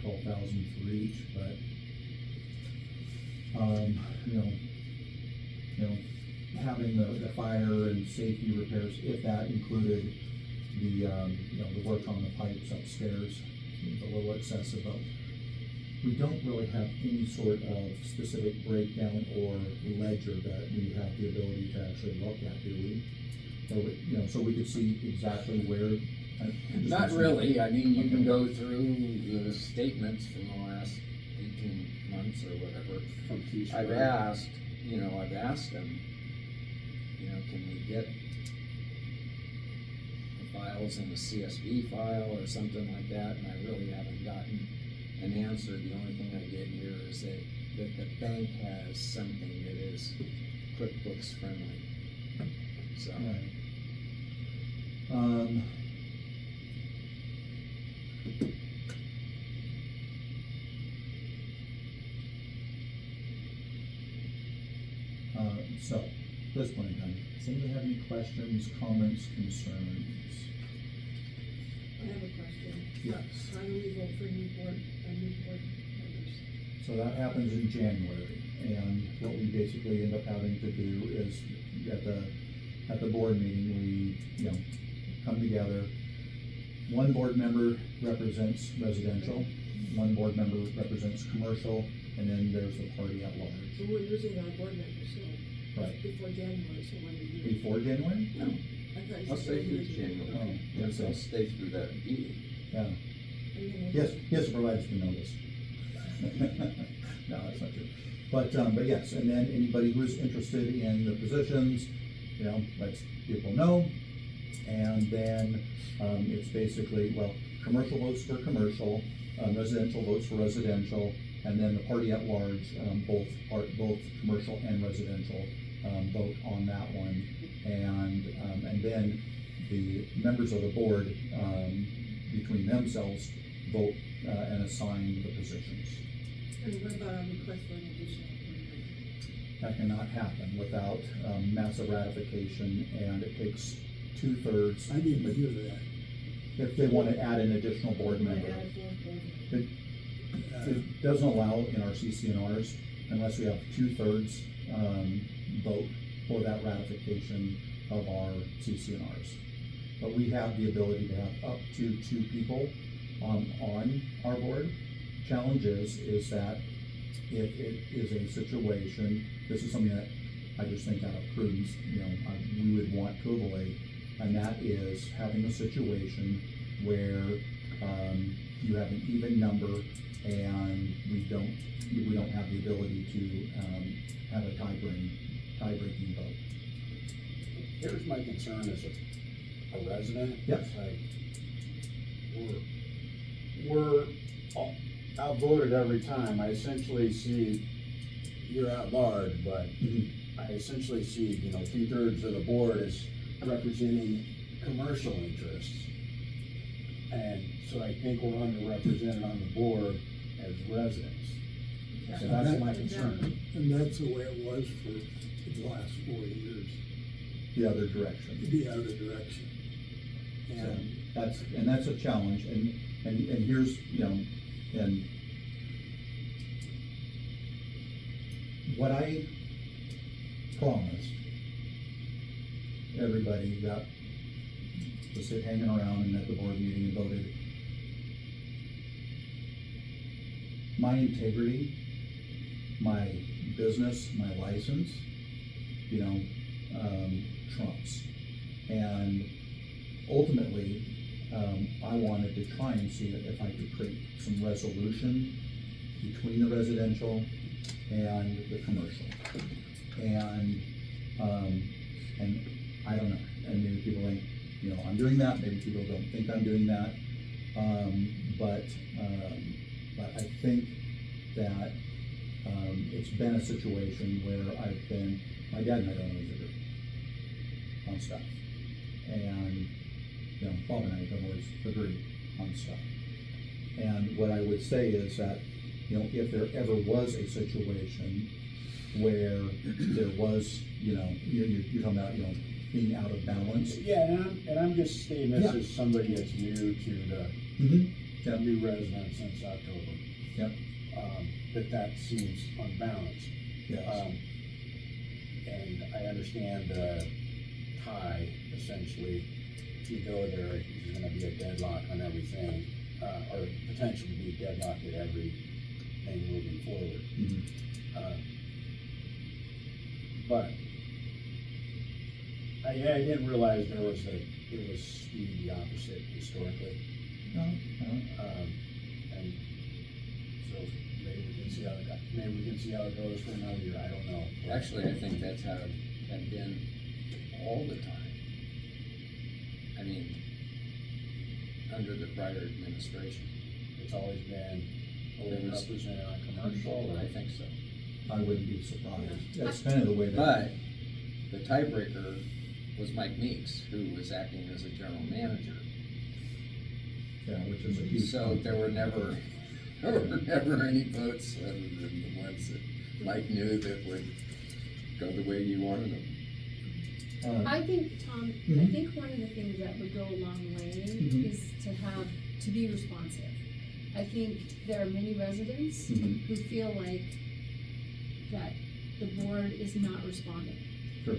12,000 for each, but, having the fire and safety repairs, if that included the work on the pipes upstairs, seems a little excessive, but we don't really have any sort of specific breakdown or ledger that we have the ability to actually look at, do we? Or, so we could see exactly where. Not really. I mean, you can go through the statements from the last 18 months or whatever. From Keys I've Road. asked them, can we get the files in a CSV file or something like that? And I really haven't gotten an answer. The only thing I get here is that the bank has something that is QuickBooks friendly. So. Right. So, at this point in time, does anybody have any questions, comments, concerns? I have a question. Yes. How do we vote for new board members? So that happens in January, and what we basically end up having to do is, at the board meeting, we, come together. One board member represents residential, one board member represents commercial, and then there's the party at large. So we're losing our board members, so. Right. Before January, so when do you? Before January? No. I thought you I'll said stay through when you- January. Oh, yes, I'll stay through that meeting. yeah. And then Yes, yes, it provides the notice. No, that's not true. But yes, and then anybody who's interested in the positions, lets people know. And then, it's basically, well, commercial votes for commercial, residential votes for residential, and then the party at large, both commercial and residential, vote on that one. And then the members of the board, between themselves, vote, and assign the positions. And what about our request for an additional board member? That cannot happen without, massive ratification, and it takes 2/3. I didn't hear that. If they want to add an additional board We wanna member. add a fourth board member. It doesn't allow in our CCNRs unless we have 2/3, vote for that ratification of our CCNRs. But we have the ability to have up to 2 people on our board. Challenge is that if it is a situation, this is something that I just think out of prudence, we would want to avoid, and that is having a situation where, you have an even number and we don't have the ability to, have a tie-breaking vote. Here's my concern as a resident. Yes. It's like, we're outvoted every time. I essentially see, you're at large, but I essentially see, 2/3 of the board is representing commercial interests. And so I think we're underrepresented on the board as residents. So that's my concern. And that's the way it was for the last 4 years, The other direction. the other direction. So And that's a challenge, and here's, and what I promised everybody that was hanging around and at the board meeting and voted, my integrity, my business, my license, trumps. And ultimately, I wanted to try and see if I could create some resolution between the residential and the commercial. And I don't know, and maybe people think, I'm doing that, maybe people don't think I'm doing that. But I think that, it's been a situation where my dad and I don't always agree on stuff. And, Bob and I don't always agree on stuff. And what I would say is that, if there ever was a situation where there was, you're talking about, being out of balance. Yeah, and I'm just stating this Yeah. as somebody that's new to Mm-hmm. the new resident since October. Yep. That seems unbalanced. Yes. And I understand the tie, essentially, if you go there, there's gonna be a deadlock on everything, or potentially be deadlocked at everything moving forward. Mhm. But I didn't realize it was skewed the opposite historically. No. And so maybe we can see how it goes for another year, I don't know. Actually, I think that's how it had been all the time. I mean, under the prior administration. It's always been There was- overrepresented on commercial. I think so. I wouldn't be surprised. That's kind of the way that. But the tiebreaker was Mike Meeks, who was acting as a general manager. Yeah, which is a huge. So there were never any votes other than the ones that Mike knew that would go the way you wanted them. I think, Tom, I Mhm. think one of the things that would go a long way Mhm. is to be responsive. I think there are many residents Mhm. who feel like that the board is not responding. Sure.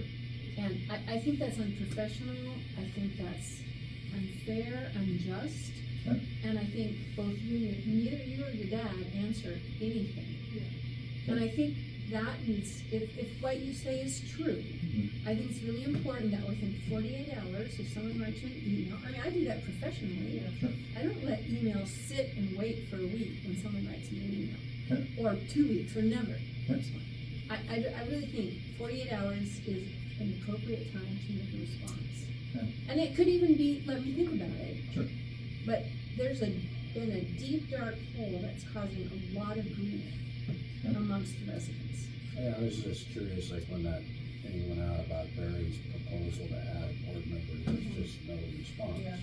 And I think that's unprofessional, I think that's unfair, unjust. Yeah. And I think both neither you or your dad answered anything. Yeah. And I think that needs, if what you say is true, I think it's really important that within 48 hours, if someone writes you an email, I mean, I do that professionally. Sure. I don't let emails sit and wait for a week when someone writes me an email. Okay. Or 2 weeks, or never. Okay. I really think 48 hours is an appropriate time to make a response. Okay. And it could even be, let me think about it. Sure. But there's been a deep, dark hole that's causing a lot of grief Yeah. amongst the residents. Yeah, I was just curious, like when that thing went out about Barry's proposal to add board members, there's just no response. Yeah.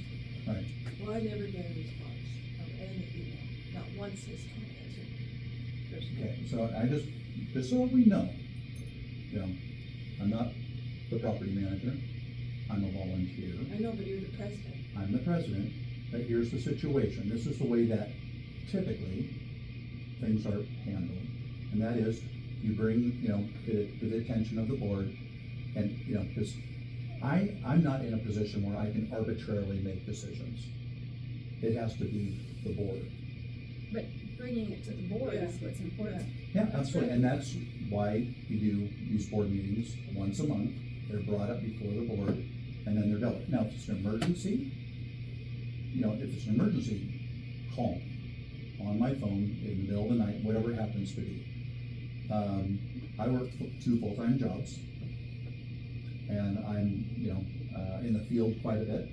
Right. Well, I never get a response from any email, not once has Tom answered. Personally. Okay, so just so we know, I'm not the property manager, I'm a volunteer, I know, but you're the president. I'm the president, but here's the situation, this is the way that typically things are handled. And that is, you bring, to the attention of the board, and, because I'm not in a position where I can arbitrarily make decisions. It has to be the board. But bringing it to the board is what's important. Yeah, absolutely, and that's why you do these board meetings once a month. They're brought up before the board, and then they're dealt with. Now, if it's an emergency, call me on my phone in the middle of the night, whatever it happens to be. I work 2 full-time jobs, and I'm, in the field quite a bit,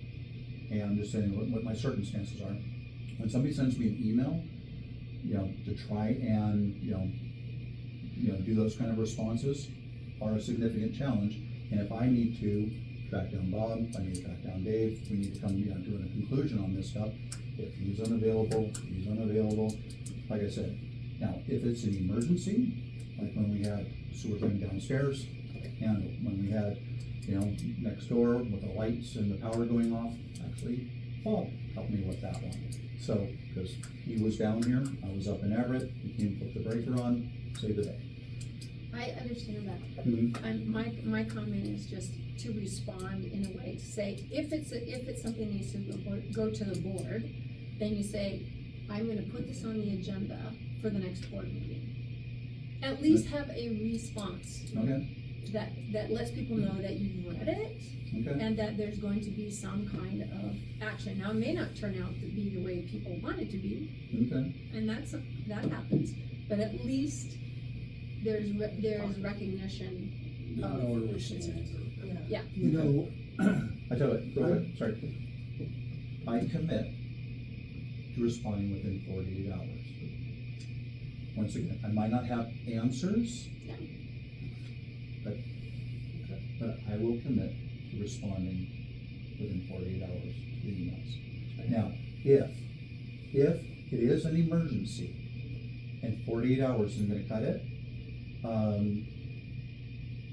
and I'm just saying what my circumstances are. When somebody sends me an email, to try and, do those kind of responses are a significant challenge. And if I need to track down Bob, if I need to track down Dave, we need to come, to a conclusion on this stuff. If he's unavailable, like I said. Now, if it's an emergency, like when we had sewer thing downstairs, and when we had, next door with the lights and the power going off, actually, Bob helped me with that one. So, because he was down here, I was up in Everett, he came, put the breaker on, saved the day. I understand that. Mhm. My comment is just to respond in a way, to say, if it's something that needs to go to the board, then you say, I'm gonna put this on the agenda for the next board meeting. At least have a response Okay, that lets people know that you've read it okay, and that there's going to be some kind of action. Now, it may not turn out to be the way people want it to be, okay. and that happens, but at least there's recognition You of. know where we stand. Yeah. I tell you, real quick, sorry. I commit to responding within 48 hours. Once again, I might not have answers, Yeah. but I will commit to responding within 48 hours to the emails. Now, if it is an emergency and 48 hours isn't gonna cut it,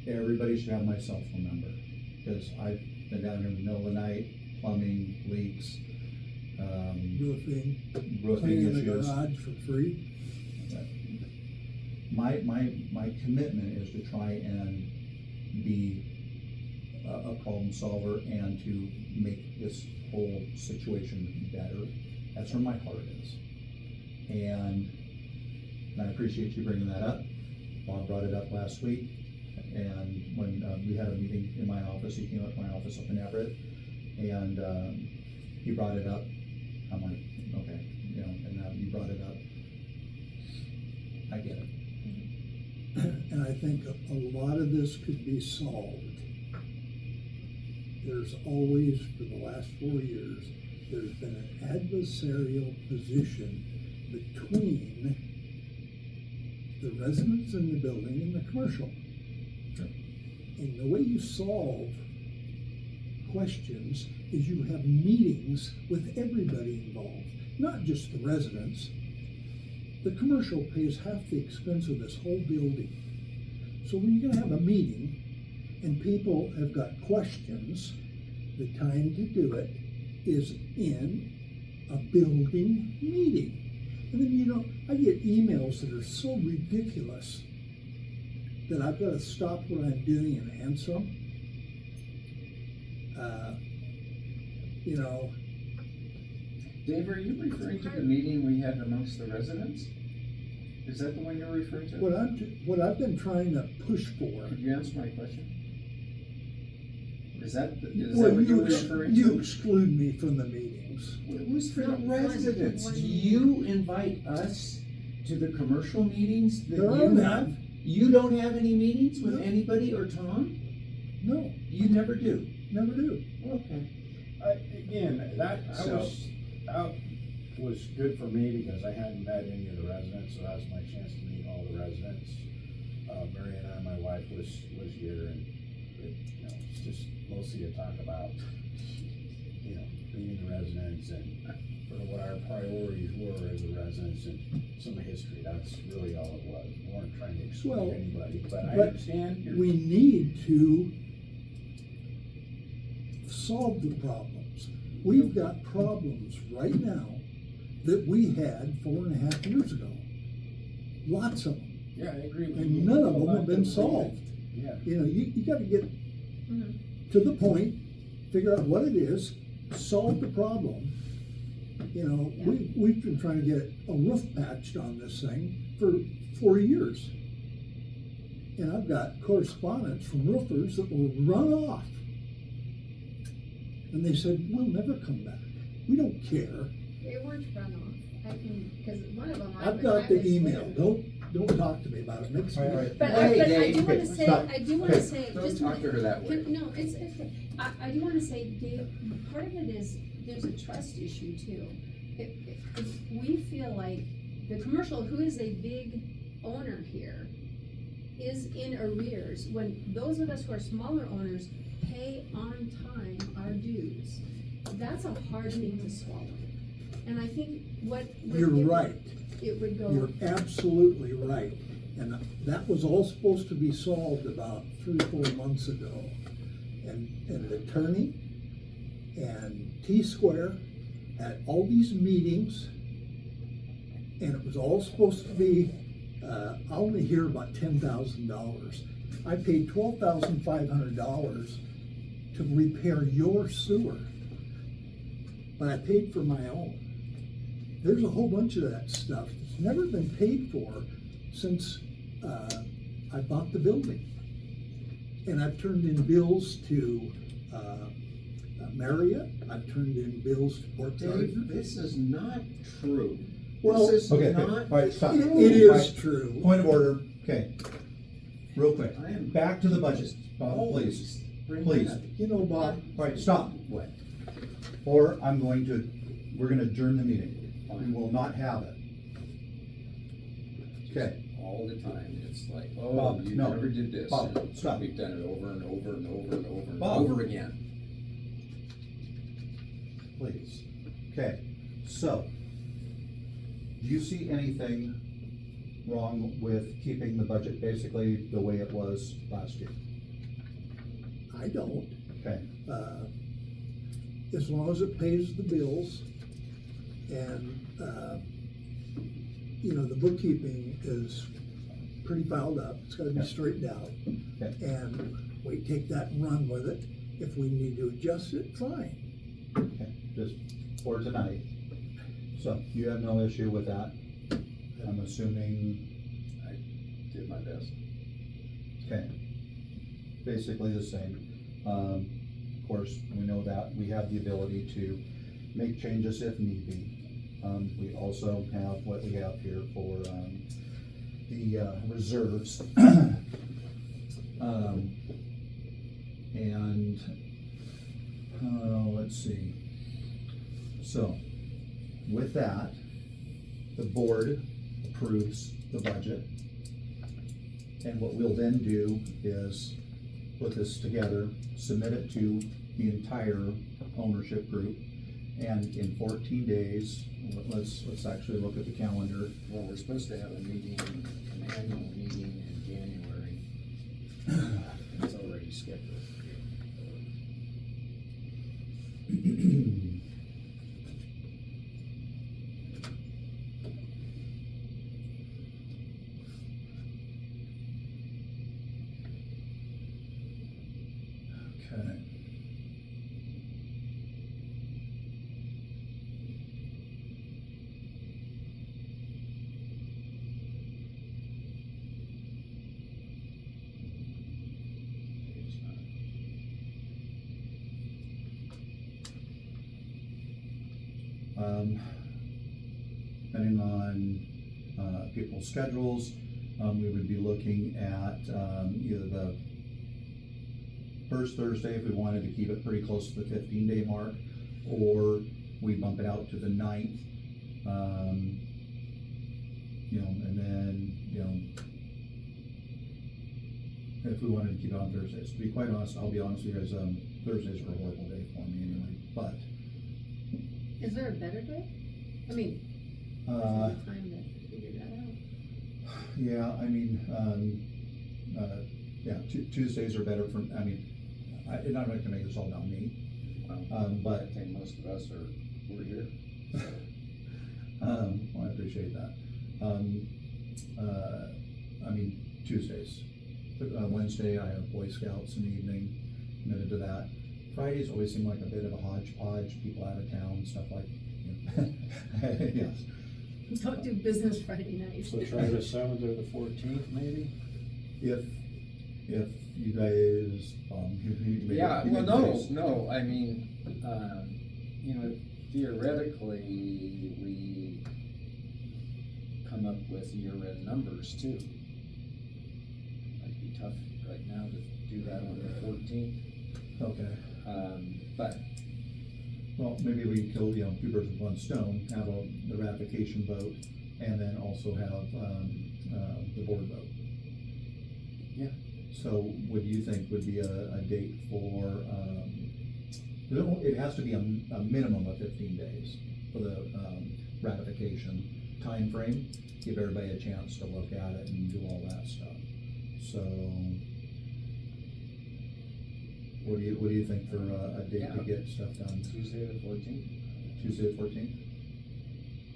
everybody should have my cell phone number, because I've been down here in the middle of the night, plumbing, leaks, Roofing, roofing cleaning the issues. garage for free. My commitment is to try and be a problem solver and to make this whole situation better. That's where my heart is. And I appreciate you bringing that up. Bob brought it up last week, and when we had a meeting in my office, he came up to my office up in Everett, and he brought it up. I'm like, okay, and now you brought it up. I get it. And I think a lot of this could be solved. There's always, for the last 4 years, there's been an adversarial position between the residents in the building and the commercial. Sure. And the way you solve questions is you have meetings with everybody involved, not just the residents. The commercial pays half the expense of this whole building. So when you're gonna have a meeting and people have got questions, the time to do it is in a building meeting. And then, you know, I get emails that are so ridiculous that I've got to stop what I'm doing and answer them. You know, Dave, are you referring to the meeting we had amongst the residents? Is that the one you're referring to? what I've been trying to push for. Could you answer my question? Is that what Well, you're referring you to? exclude me from the meetings. It was for the No, residents. one Do meeting. you invite us to the commercial meetings that There are you none. have? You don't have any meetings with No. anybody or Tom? No, You never do? never do. Okay. Again, that So- was good for me because I hadn't met any of the residents, so that was my chance to meet all the residents. Mary and my wife was here, and it's just mostly to talk about, meeting the residents and sort of what our priorities were as a residents and some history. That's really all it was. We weren't trying to exclude Well, anybody, but I but understand your. We need to solve the problems. We've got problems right now that we had 4.5 years ago. Lots of them. Yeah, I agree with you. And none of them About have been the- solved. Yeah. You know, you gotta get Mhm. to the point, figure out what it is, solve the problem. You know, we've been trying to get a roof patched on this thing for 4 years. And I've got correspondence from roofers that will run off. And they said, we'll never come back. We don't care. They weren't run off. I can, because one of them. I've got the email. Don't talk to me about it. Makes me. All right. But Hey, I Dave, do wanna okay, say, stop. I do wanna Okay. say, Don't just. talk to her that way. No, it's okay. I do wanna say, Dave, part of it is, there's a trust issue too. If we feel like the commercial, who is a big owner here, is in arrears, when those of us who are smaller owners pay on time our dues, that's a hard thing to swallow. And I think what. You're right. It would go. You're absolutely right. And that was all supposed to be solved about 3 or 4 months ago. And the attorney and T-Square had all these meetings, and it was all supposed to be, I only hear about $10,000. I paid $12,500 to repair your sewer, but I paid for my own. There's a whole bunch of that stuff that's never been paid for since I bought the building. And I've turned in bills to Marriott, I've turned in bills to Port Dave, Gardner. this is not true. Well, This is Okay, not all right, stop. It true. is Right. true. Point of order, okay. Real quick, I am back to the budget, Bob, always please. bring Please. that. You know, Bob, All right, stop. What? Or we're gonna adjourn the meeting. We Fine. will not have it. Okay. All the time, it's like, oh, Bob, you no. never did this. Bob, and stop. We've done it over and over and over and over and Bob. over again. Please. Okay, so, do you see anything wrong with keeping the budget basically the way it was last year? I don't. Okay, As long as it pays the bills and, the bookkeeping is pretty piled up. It's gotta be Yeah. straightened out. okay, And we take that and run with it. If we need to adjust it, fine. okay, just for tonight. So, you have no issue with that? I'm assuming, I did my best. okay, basically the same. Of course, we know that we have the ability to make changes if need be. We also have what we have here for, the, reserves. And, let's see. So, with that, the board approves the budget. And what we'll then do is put this together, submit it to the entire ownership group. And in 14 days, let's actually look at the calendar. Well, we're supposed to have a meeting, an annual meeting in January. It's already scheduled. Okay. Depending on people's schedules, we would be looking at either the first Thursday if we wanted to keep it pretty close to the 15-day mark, or we bump it out to the 9th. And then, if we wanted to keep it on Thursdays. To be quite honest, I'll be honest with you guys, Thursdays are a horrible day for me anyway, but, Is there a better day? I mean, is there a time to figure that out? yeah, I mean, Tuesdays are better for, I mean, I'm not gonna make this all about me, I but, think most of us we're here. well, I appreciate that. I mean, Tuesdays. Wednesday, I have Boy Scouts in the evening, committed to that. Fridays always seem like a bit of a hodgepodge, people out of town, stuff like, yes. Don't do business Friday night. So try the 7th or the 14th, maybe? If you guys, you need to make. Yeah, you well, need no, to face- no, I mean, theoretically, we come up with year-end numbers too. Might be tough right now to do that on the 14th, Okay, but well, maybe we can kill, two birds with one stone, have the ratification vote, and then also have, the board vote. Yeah. So what do you think would be a date for, it has to be a minimum of 15 days for the, ratification time frame. Give everybody a chance to look at it and do all that stuff. So, what do you think for a date to Yeah. get stuff done? Tuesday the 14th? Tuesday the 14th?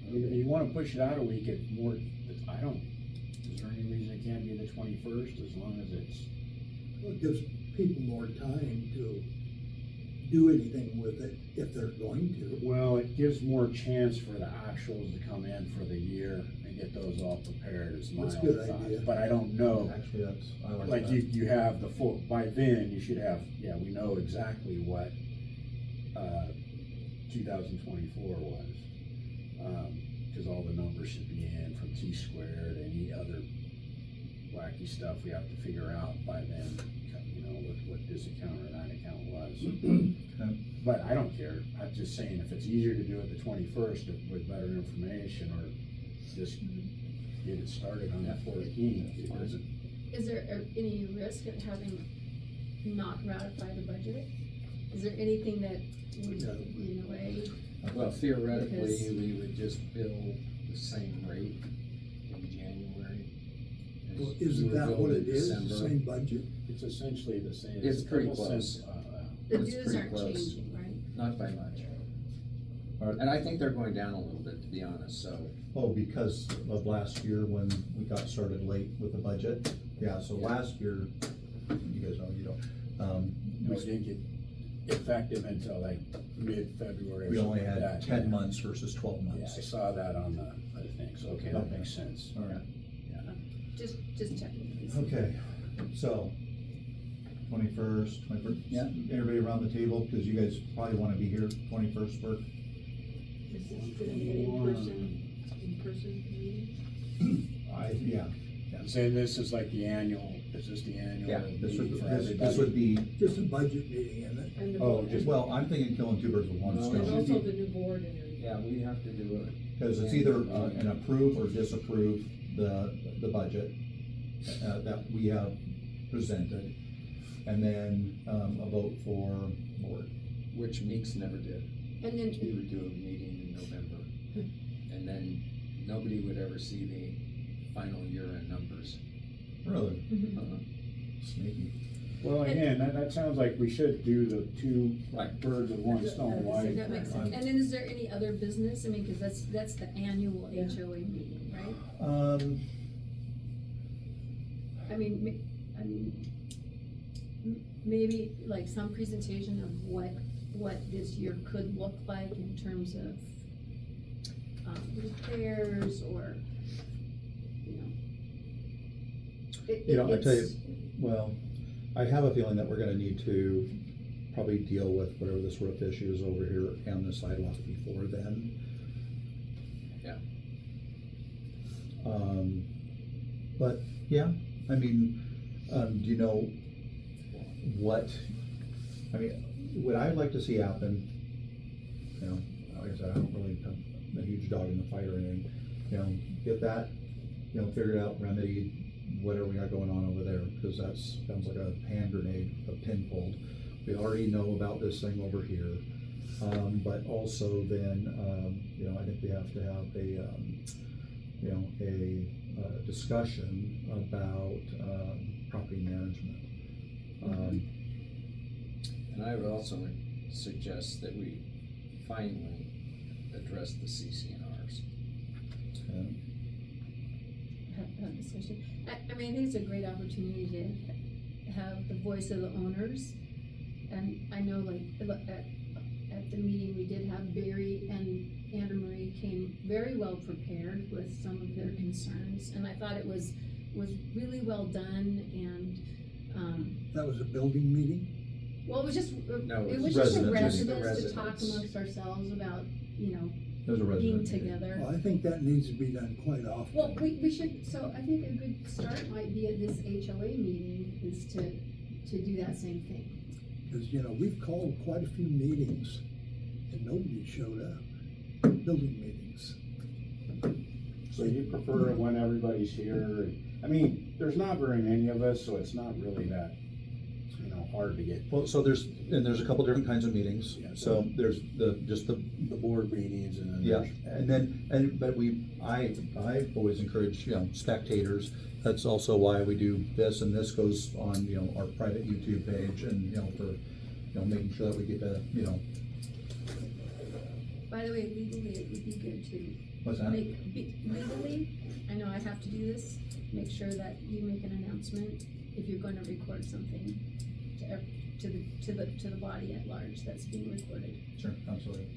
I mean, if you wanna push it out a week, is there any reason it can't be the 21st, as long as it's, Well, it gives people more time to do anything with it if they're going to. well, it gives more chance for the actuals to come in for the year and get those all prepared, is my That's a only good thought. idea. But I don't know, Actually, I like like that. you have the full, by then, you should have, we know exactly what, 2024 was. Cause all the numbers should be in from T-squared, any other wacky stuff we have to figure out by then, what this account or that account was. Okay. But I don't care, I'm just saying, if it's easier to do it the 21st with better information, or just get it started on the 14th, because it, Is there any risk of having not ratified the budget? Is there anything that would No. be in the way? Well, theoretically, Because- we would just bill the same rate in January. as Well, we isn't would that bill what in it is, the December. same budget? it's essentially the same. It's a pretty couple close. cents, The It's dues pretty aren't close. changing, right? Not by much. And I think they're going down a little bit, to be honest, so. Oh, because of last year when we got started late with the budget? Yeah, so Yeah. last year, you guys know, We didn't get effective until like mid-February or we only something like had that. 10 months versus 12 Yeah, I months. saw that on the thing, so okay, that makes sense. All right, Just checking, please. okay, so, 21st, Yeah. everybody around the table, because you guys probably want to be here 21st work. Is this gonna be an in-person meeting? Yeah, Say this is like the annual, is this the annual Yeah, this would, meeting for this everybody? would be, Just a budget meeting, isn't it? And the Oh, board, just- well, I'm thinking killing two birds with one No, and stone. also the new board and everything. Yeah, we have to do it. Because it's either an approve or disapprove the budget that we have presented, and then a vote for board. Which Meeks never did. And then, We would do a meeting in November, and then nobody would ever see the final year-end numbers. Really Uh-huh. sneaky. Well, again, that sounds like we should do the two Right. birds with one stone. Why? that makes sense. And then is there any other business? I mean, cause that's the annual Yeah. HOA meeting, right? maybe like some presentation of what this year could look like in terms of, repairs or, I tell you, well, I have a feeling that we're gonna need to probably deal with whatever this roof issue is over here and the sidewalk before then. Yeah. But, yeah, I mean, do you know what, what I'd like to see happen, like I said, I don't really have a huge dog in the fight or anything, get that, figured out, remedied, whatever we got going on over there, because that sounds like a hand grenade, a pinfold. We already know about this thing over here, but also then, I think we have to have a discussion about property management. And I would also suggest that we finally address the CCNRs. have discussion. I mean, I think it's a great opportunity to have the voice of the owners. And I know, like, at the meeting, we did have Barry and Anna Marie came very well prepared with some of their concerns. And I thought it was really well done, and, That was a building meeting? well, it was just, No, it it was was just the residents. residents to talk Residents. amongst ourselves about, There's a being resident meeting. together. Well, I think that needs to be done quite often. Well, we should, so I think a good start might be at this HOA meeting is to do that same thing. Because, we've called quite a few meetings and nobody showed up, building meetings. So you prefer when everybody's here? I mean, there's not very many of us, so it's not really that, hard to get. Well, so there's a couple different kinds of meetings. Yeah. So there's the The board meetings and then. yeah, but I always encourage, spectators. That's also why we do this, and this goes on, our private YouTube page, and, for, making sure that we get the, By the way, legally, it would be good to what's that? legally, I know I have to do this, make sure that you make an announcement if you're gonna record something to the body at large that's being recorded. Sure, absolutely.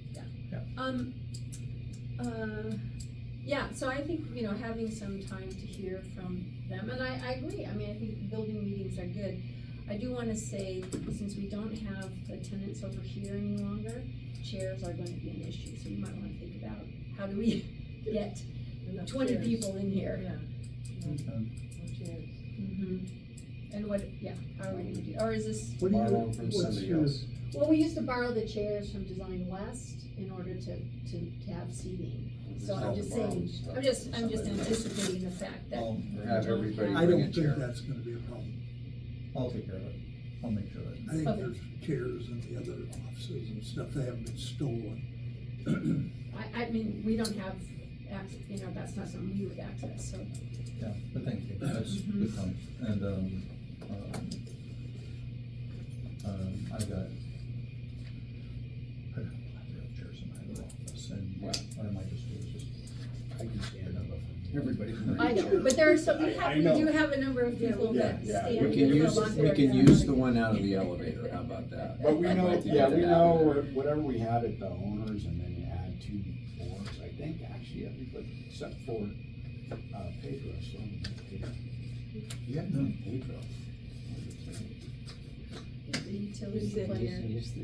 Yeah, so I think, having some time to hear from them, and I agree, I mean, I think building meetings are good. I do wanna say, since we don't have the tenants over here any longer, chairs are going to be an issue, so you might wanna think about, how do we get Enough 20 chairs. people in here? Yeah. Okay. No chairs. And how are we gonna do, or is this? What do you- Borrow from what's somebody your- else. Well, we used to borrow the chairs from Design West in order to have seating. So I'm just saying, I'm just anticipating the fact that I'll we have don't everybody I have. bring don't a think chair. that's gonna be a problem. I'll take care of it. I'll make sure that. I think Okay. there's chairs in the other offices and stuff that haven't been stolen. I mean, we don't have access, that's not something we would access, so. Yeah, but thank you, that's Mhm. good point, and, I've got plenty of chairs in my other office, and Wow. what I might just do is just. I can stand up. Everybody can bring I a know, chair. but there are some, I we know. do have a number of people Yeah, that yeah. stand. We can for a use, long we period can of use time. the one out of the elevator, how about that? But we I'd know, like to yeah, get we that know out. whatever we had at the owners, and then you add 2 boards, I think actually everybody except for, Pedro, so. Yeah, no. Pedro. The utility He's the- player. He's the,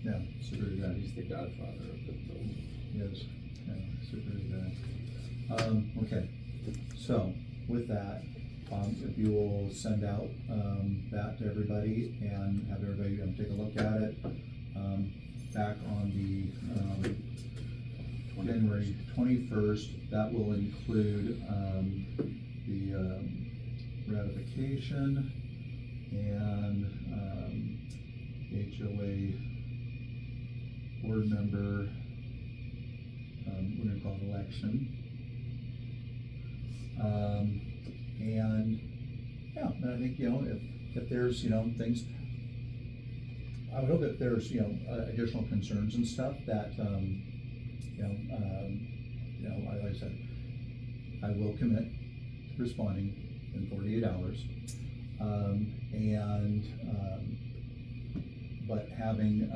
Yeah, super good, he's the godfather of the building. yes, yeah, super good. Okay, so with that, if you will send out, that to everybody and have everybody, take a look at it, back on the, January 21st, that will include, the, ratification and, HOA board member, we're gonna call it election. And, yeah, and I think, if there's, things, I would hope if there's, additional concerns and stuff that, like I said, I will commit to responding in 48 hours. But having,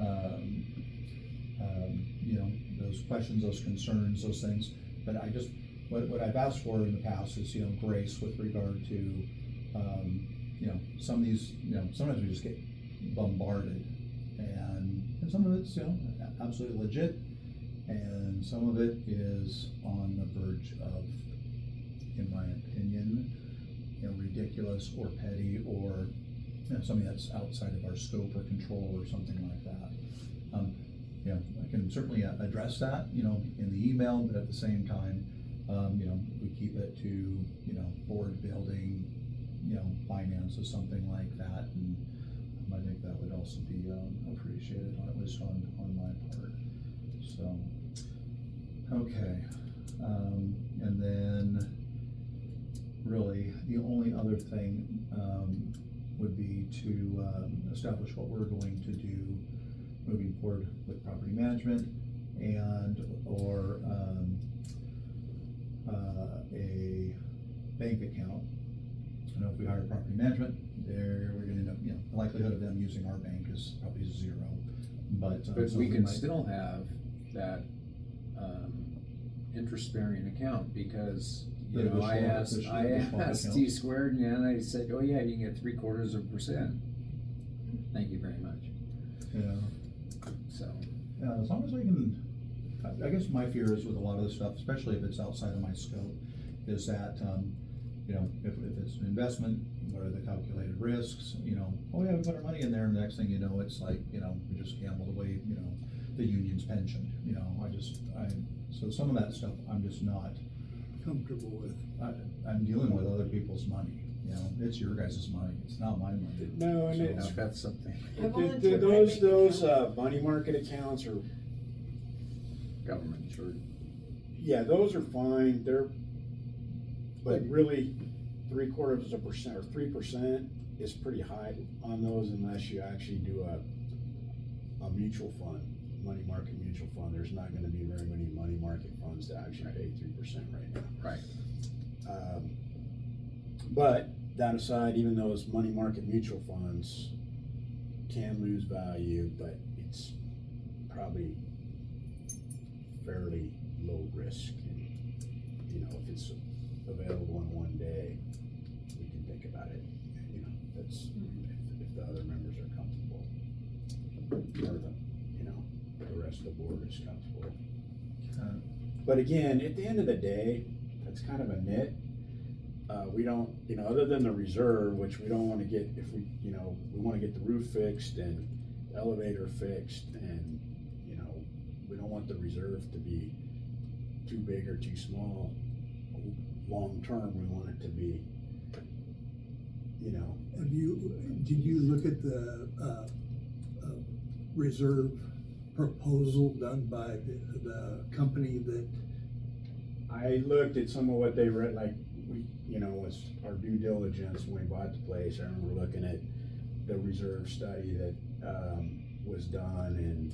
you know, those questions, those concerns, those things. But I just, what I've asked for in the past is, you know, grace with regard to, you know, some of these, you know, sometimes we just get bombarded, and some of it's, you know, absolutely legit, and some of it is on the verge of, in my opinion, you know, ridiculous or petty, or, you know, something that's outside of our scope or control or something like that. You know, I can certainly address that, you know, in the email, but at the same time, you know, we keep it to, you know, board building, you know, finance or something like that, and I think that would also be appreciated, at least on my part. So, okay, and then really the only other thing would be to establish what we're going to do moving forward with property management, and or a bank account. I know if we hire property management, we're gonna end up, you know, the likelihood of them using our bank is probably zero. But so we can might- still have that, interest-bearing account, because, you The know, I additional- asked additional T account. Squared, and they said, oh yeah, you can get 0.75%. Thank you very much. Yeah. So, As long as we can, I guess my fear is with a lot of this stuff, especially if it's outside of my scope, is that, you know, if it's an investment, what are the calculated risks, you know, oh yeah, we put our money in there, and the next thing you know, it's like, you know, we just gambled away, you know, the union's pension, you know, so some of that stuff, I'm just not, Comfortable with. I'm dealing with other people's money, you know, it's your guys' money, it's not my money. No, and So- it's, that's something I volunteered my bank those account. money market accounts are, government insured. yeah, those are fine, but really, 0.75% or 3% is pretty high on those unless you actually do a mutual fund, money market mutual fund. There's not gonna be very many money market funds that actually pay 3% right now. Right. But that aside, even those money market mutual funds can lose value, but it's probably fairly low risk. And, you know, if it's available in one day, we can think about it. You know, that's if the other members are comfortable, or the, you know, the rest of the board is comfortable. But again, at the end of the day, that's kind of a nit. We don't, you know, other than the reserve, which we don't wanna get, if we, you know, we wanna get the roof fixed and the elevator fixed, and, you know, we don't want the reserve to be too big or too small. Long-term, we want it to be, you know, Did you look at the, reserve proposal done by the company that, I looked at some of what they read, like, we, you know, was our due diligence when we bought the place. I remember looking at the reserve study that, was done in,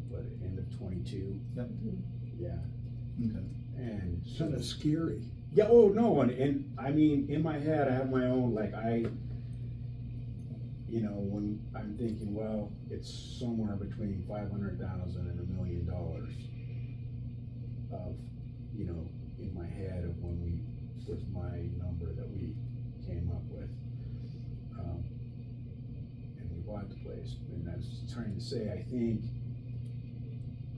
what, end of 22? Yep. Yeah, Okay. and so, kind of scary? yeah, oh, no, and I mean, in my head, I have my own, like, you know, when I'm thinking, well, it's somewhere between $500,000 and $1 million of, you know, in my head of when was my number that we came up with. And we bought the place, and I was trying to say, I think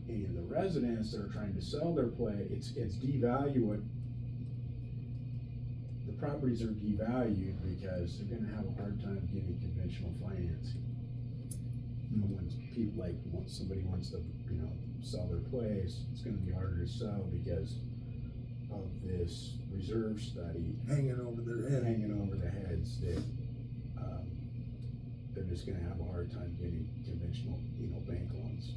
any of the residents that are trying to sell their place, it's devalued. The properties are devalued because they're gonna have a hard time getting conventional financing. And when people, like, once somebody wants to, you know, sell their place, it's gonna be harder to sell because of this reserve study Hanging over their head? hanging over their heads that, they're just gonna have a hard time getting conventional, you know, bank loans.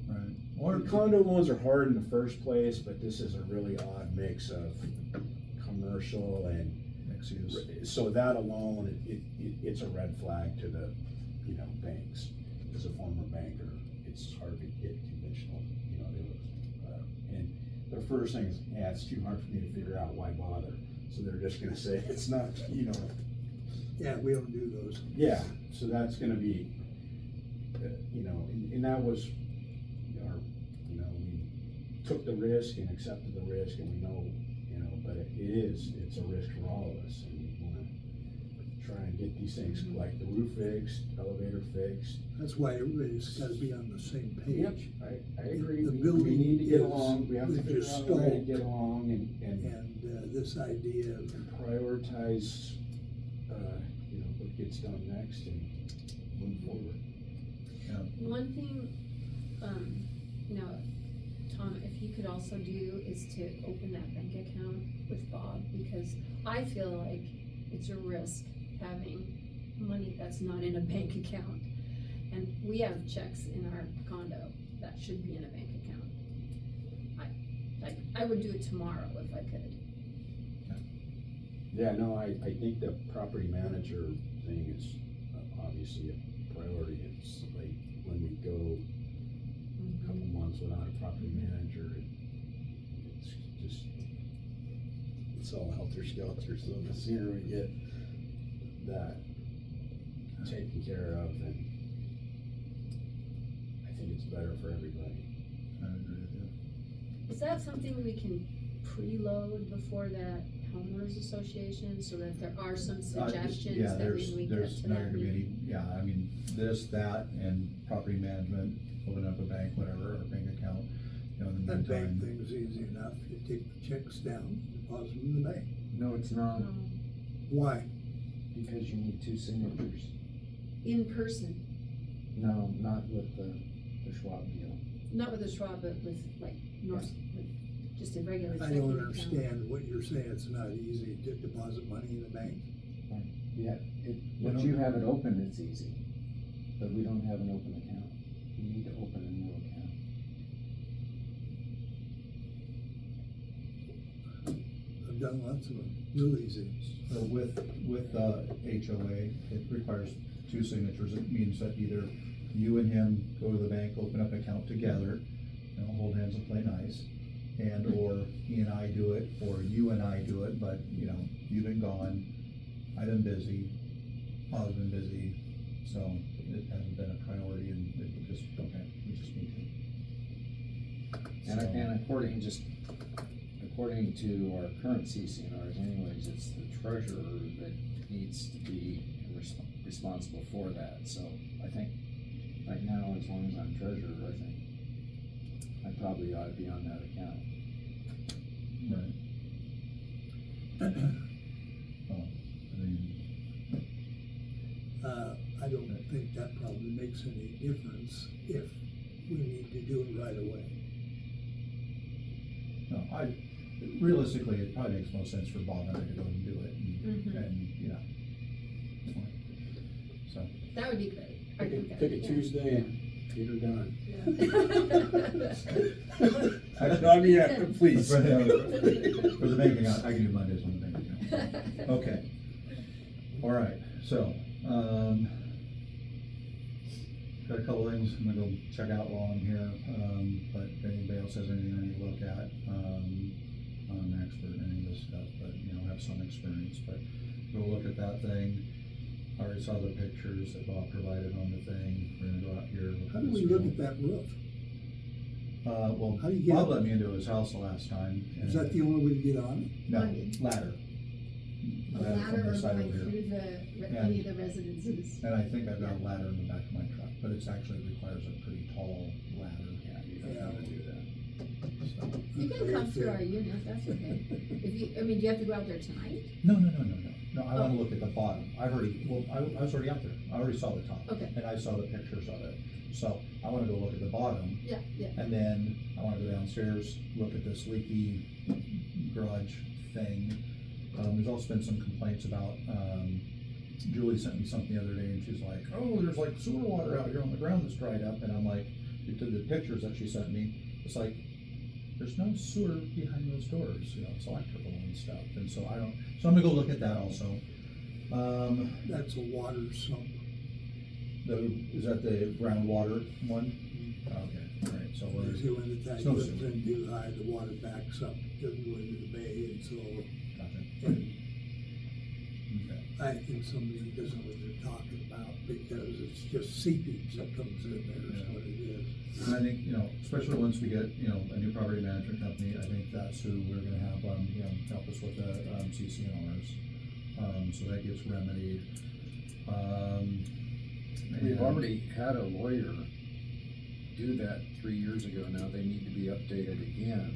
Right. Or condo loans are hard in the first place, but this is a really odd mix of commercial and, Mixed use. so that alone, it's a red flag to the, you know, banks. As a former banker, it's hard to get conventional, you know, and their first thing is, yeah, it's too hard for me to figure out, why bother? So they're just gonna say, it's not, you know, Yeah, we don't do those. Yeah, so that's gonna be, you know, and that was our, you know, we took the risk and accepted the risk, and we know, you know, but it's a risk for all of us, and we wanna try and get these things, like the roof fixed, elevator fixed. That's why everybody's gotta be on the same Yep, page. I agree, The we building need to get is- along, we have to is figure just out a way to stalled. get along and And this idea of, prioritize, you know, what gets done next and move forward. One thing, you know, Tom, if you could also do is to open that bank account with Bob, because I feel like it's a risk having money that's not in a bank account. And we have checks in our condo that should be in a bank account. I would do it tomorrow if I could. Yeah, no, I think the property manager thing is obviously a priority. It's like when we go a couple months without a property manager, it's just, it's all helter-skelter, so the sooner we get that taken care of, then I think it's better for everybody. I agree with you. Is that something we can preload before that homeowners association, so that there are some suggestions Yeah, that when we get there's to not that gonna be meeting? any, yeah, I mean, this, that, and property management, open up a bank, whatever, or bank account, you know, in the that bank meantime. thing's easy enough. You take the checks down, deposit them in the bank. No, it's not, Why? because you need two signatures. In person, No, not with the Schwab deal. not with the Schwab, but with like North, with just a regular I checking don't account. understand what you're saying. It's not easy to deposit money in the bank. Yeah, once you have it open, it's easy, but we don't have an open account. You need to open a new account. I've done lots of them, real easy. So with HOA, it requires two signatures. It means that either you and him go to the bank, open up an account together, you know, hold hands and play nice. And or he and I do it, or you and I do it, but, you know, you've been gone, I've been busy, Bob's been busy, so it hasn't been a priority, and it just, okay, we just need to. And, So- and according to our current CCNRs anyways, it's the treasurer that needs to be responsible for that, so I think right now, as long as I'm treasurer, I think I probably ought to be on that account. Right. Well, I mean, I don't think that probably makes any difference if we need to do it right away. no, realistically, it probably makes most sense for Bob and I to go and do it, Mhm. and, you know, it's fine. So, That would be great. I think that Pick would a be- Tuesday and get her done. Yeah. I mean, please. For the bank account, I can do Mondays on the bank account. Okay. All right, so, got a couple things I'm gonna go check out while I'm here, but if anybody else has anything I need to look at, I'm an expert in any of this stuff, but, you know, have some experience, but go look at that thing. I already saw the pictures that Bob provided on the thing, we're gonna go out here. How do we look at that roof? Well, How do you get Bob up? let me into his house the last time. Is and- that the only way to get on it? No, Money. ladder. A Ladder ladder from or the side going over here. through any of the residences. And I think I've got a ladder in the back of my truck, but it's actually requires a pretty tall ladder. Yeah, you don't have to do that. So, You can come through our unit, that's okay. If you, I mean, do you have to go out there tonight? no, I wanna look at the bottom. I've already, well, I was already out there. I already saw the top. Okay. And I saw the pictures of it. So I wanna go look at the bottom, Yeah, yeah. and then I wanna go downstairs, look at this leaky garage thing. There's also been some complaints about, Julie sent me something the other day, and she's like, oh, there's like sewer water out here on the ground that's dried up, and I'm like, to the pictures that she sent me, it's like, there's no sewer behind those doors, you know, it's electrical and stuff, and so so I'm gonna go look at that also. That's a water sump. Is that the groundwater one? Okay, all right, so You see when the tide No goes sewer. in too high, the water backs up, doesn't go into the bay, and so, gotcha. and Okay. I think somebody doesn't know what they're talking about, because it's just seepage that comes in there, is what it is. And I think, especially once we get, a new property management company, I think that's who we're gonna have, help us with the, CCNRs. So that gets remedied. We've and- already had a lawyer do that 3 years ago. Now they need to be updated again.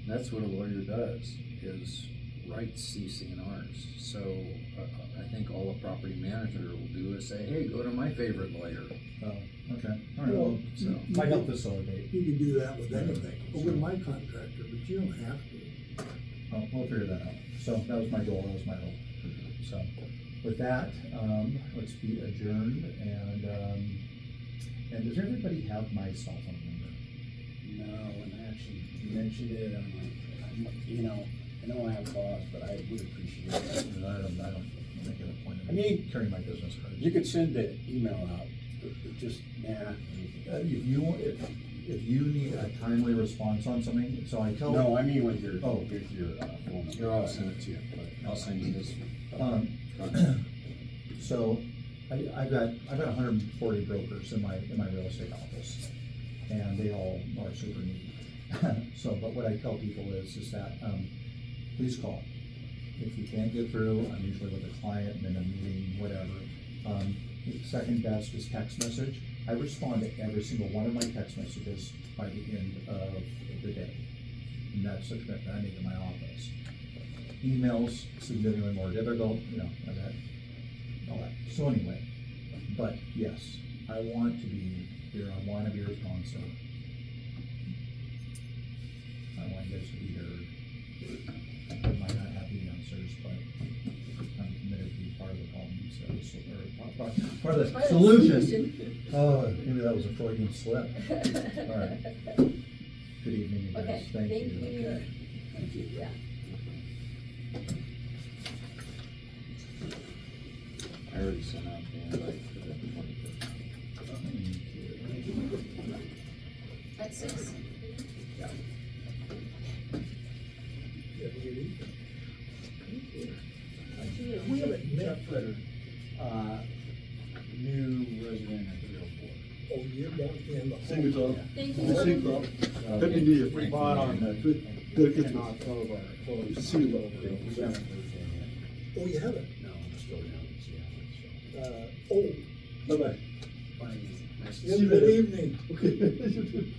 And that's what a lawyer does, is write CCNRs. So I think all a property manager will do is say, hey, go to my favorite lawyer. Oh, okay, all right, well, So might help facilitate. You can do that with anything, or with my contractor, but you don't have to. We'll figure that out. So that was my goal, that was my hope. So with that, let's be adjourned, and does everybody have my cell phone number? No, and actually, you mentioned it, I know I have cause, but I would appreciate it. I don't make it a point I mean, of carrying my business cards. You could send the email out, but just, If you need a timely response on something, so I tell. no, I mean with your, Oh. with your, phone number. here, I'll send it to you, but I'll send you this. Um, contract. So, I've got 140 brokers in my real estate office, and they all are super neat. So, but what I tell people is that, please call. If you can't get through, I'm usually with a client, in a meeting, whatever. Second best is text message. I respond to every single one of my text messages by the end of the day. And that's the commitment I make in my office. Emails, significantly more difficult, all that. So anyway, but yes, I want to be here, I want to be responsive. I want you guys to be heard. I might not have the answers, but I'm committed to be part of the problem, so, part of the solution. Oh, maybe that was a Freudian slip. All right. Good evening, you guys. Okay, Thank you. thank you. Okay. Thank you. Yeah. I already sent out the invite for the 21st. At 6. We haven't met. Jeff Ritter, new resident at the airport. Oh, you're down in the. Sing it all. Thank Sing you. it all. Happy New Year. We bought on dedicated to all of our employees. See you later. Oh, you haven't? No, I'm still down in Seattle, Oh, Bye-bye. so. Nice to yeah, see you. good evening. Okay.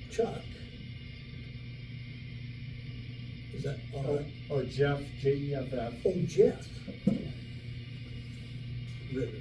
Chuck. Is that all right? Or Jeff, Jeff. Oh, Jeff. Ritter.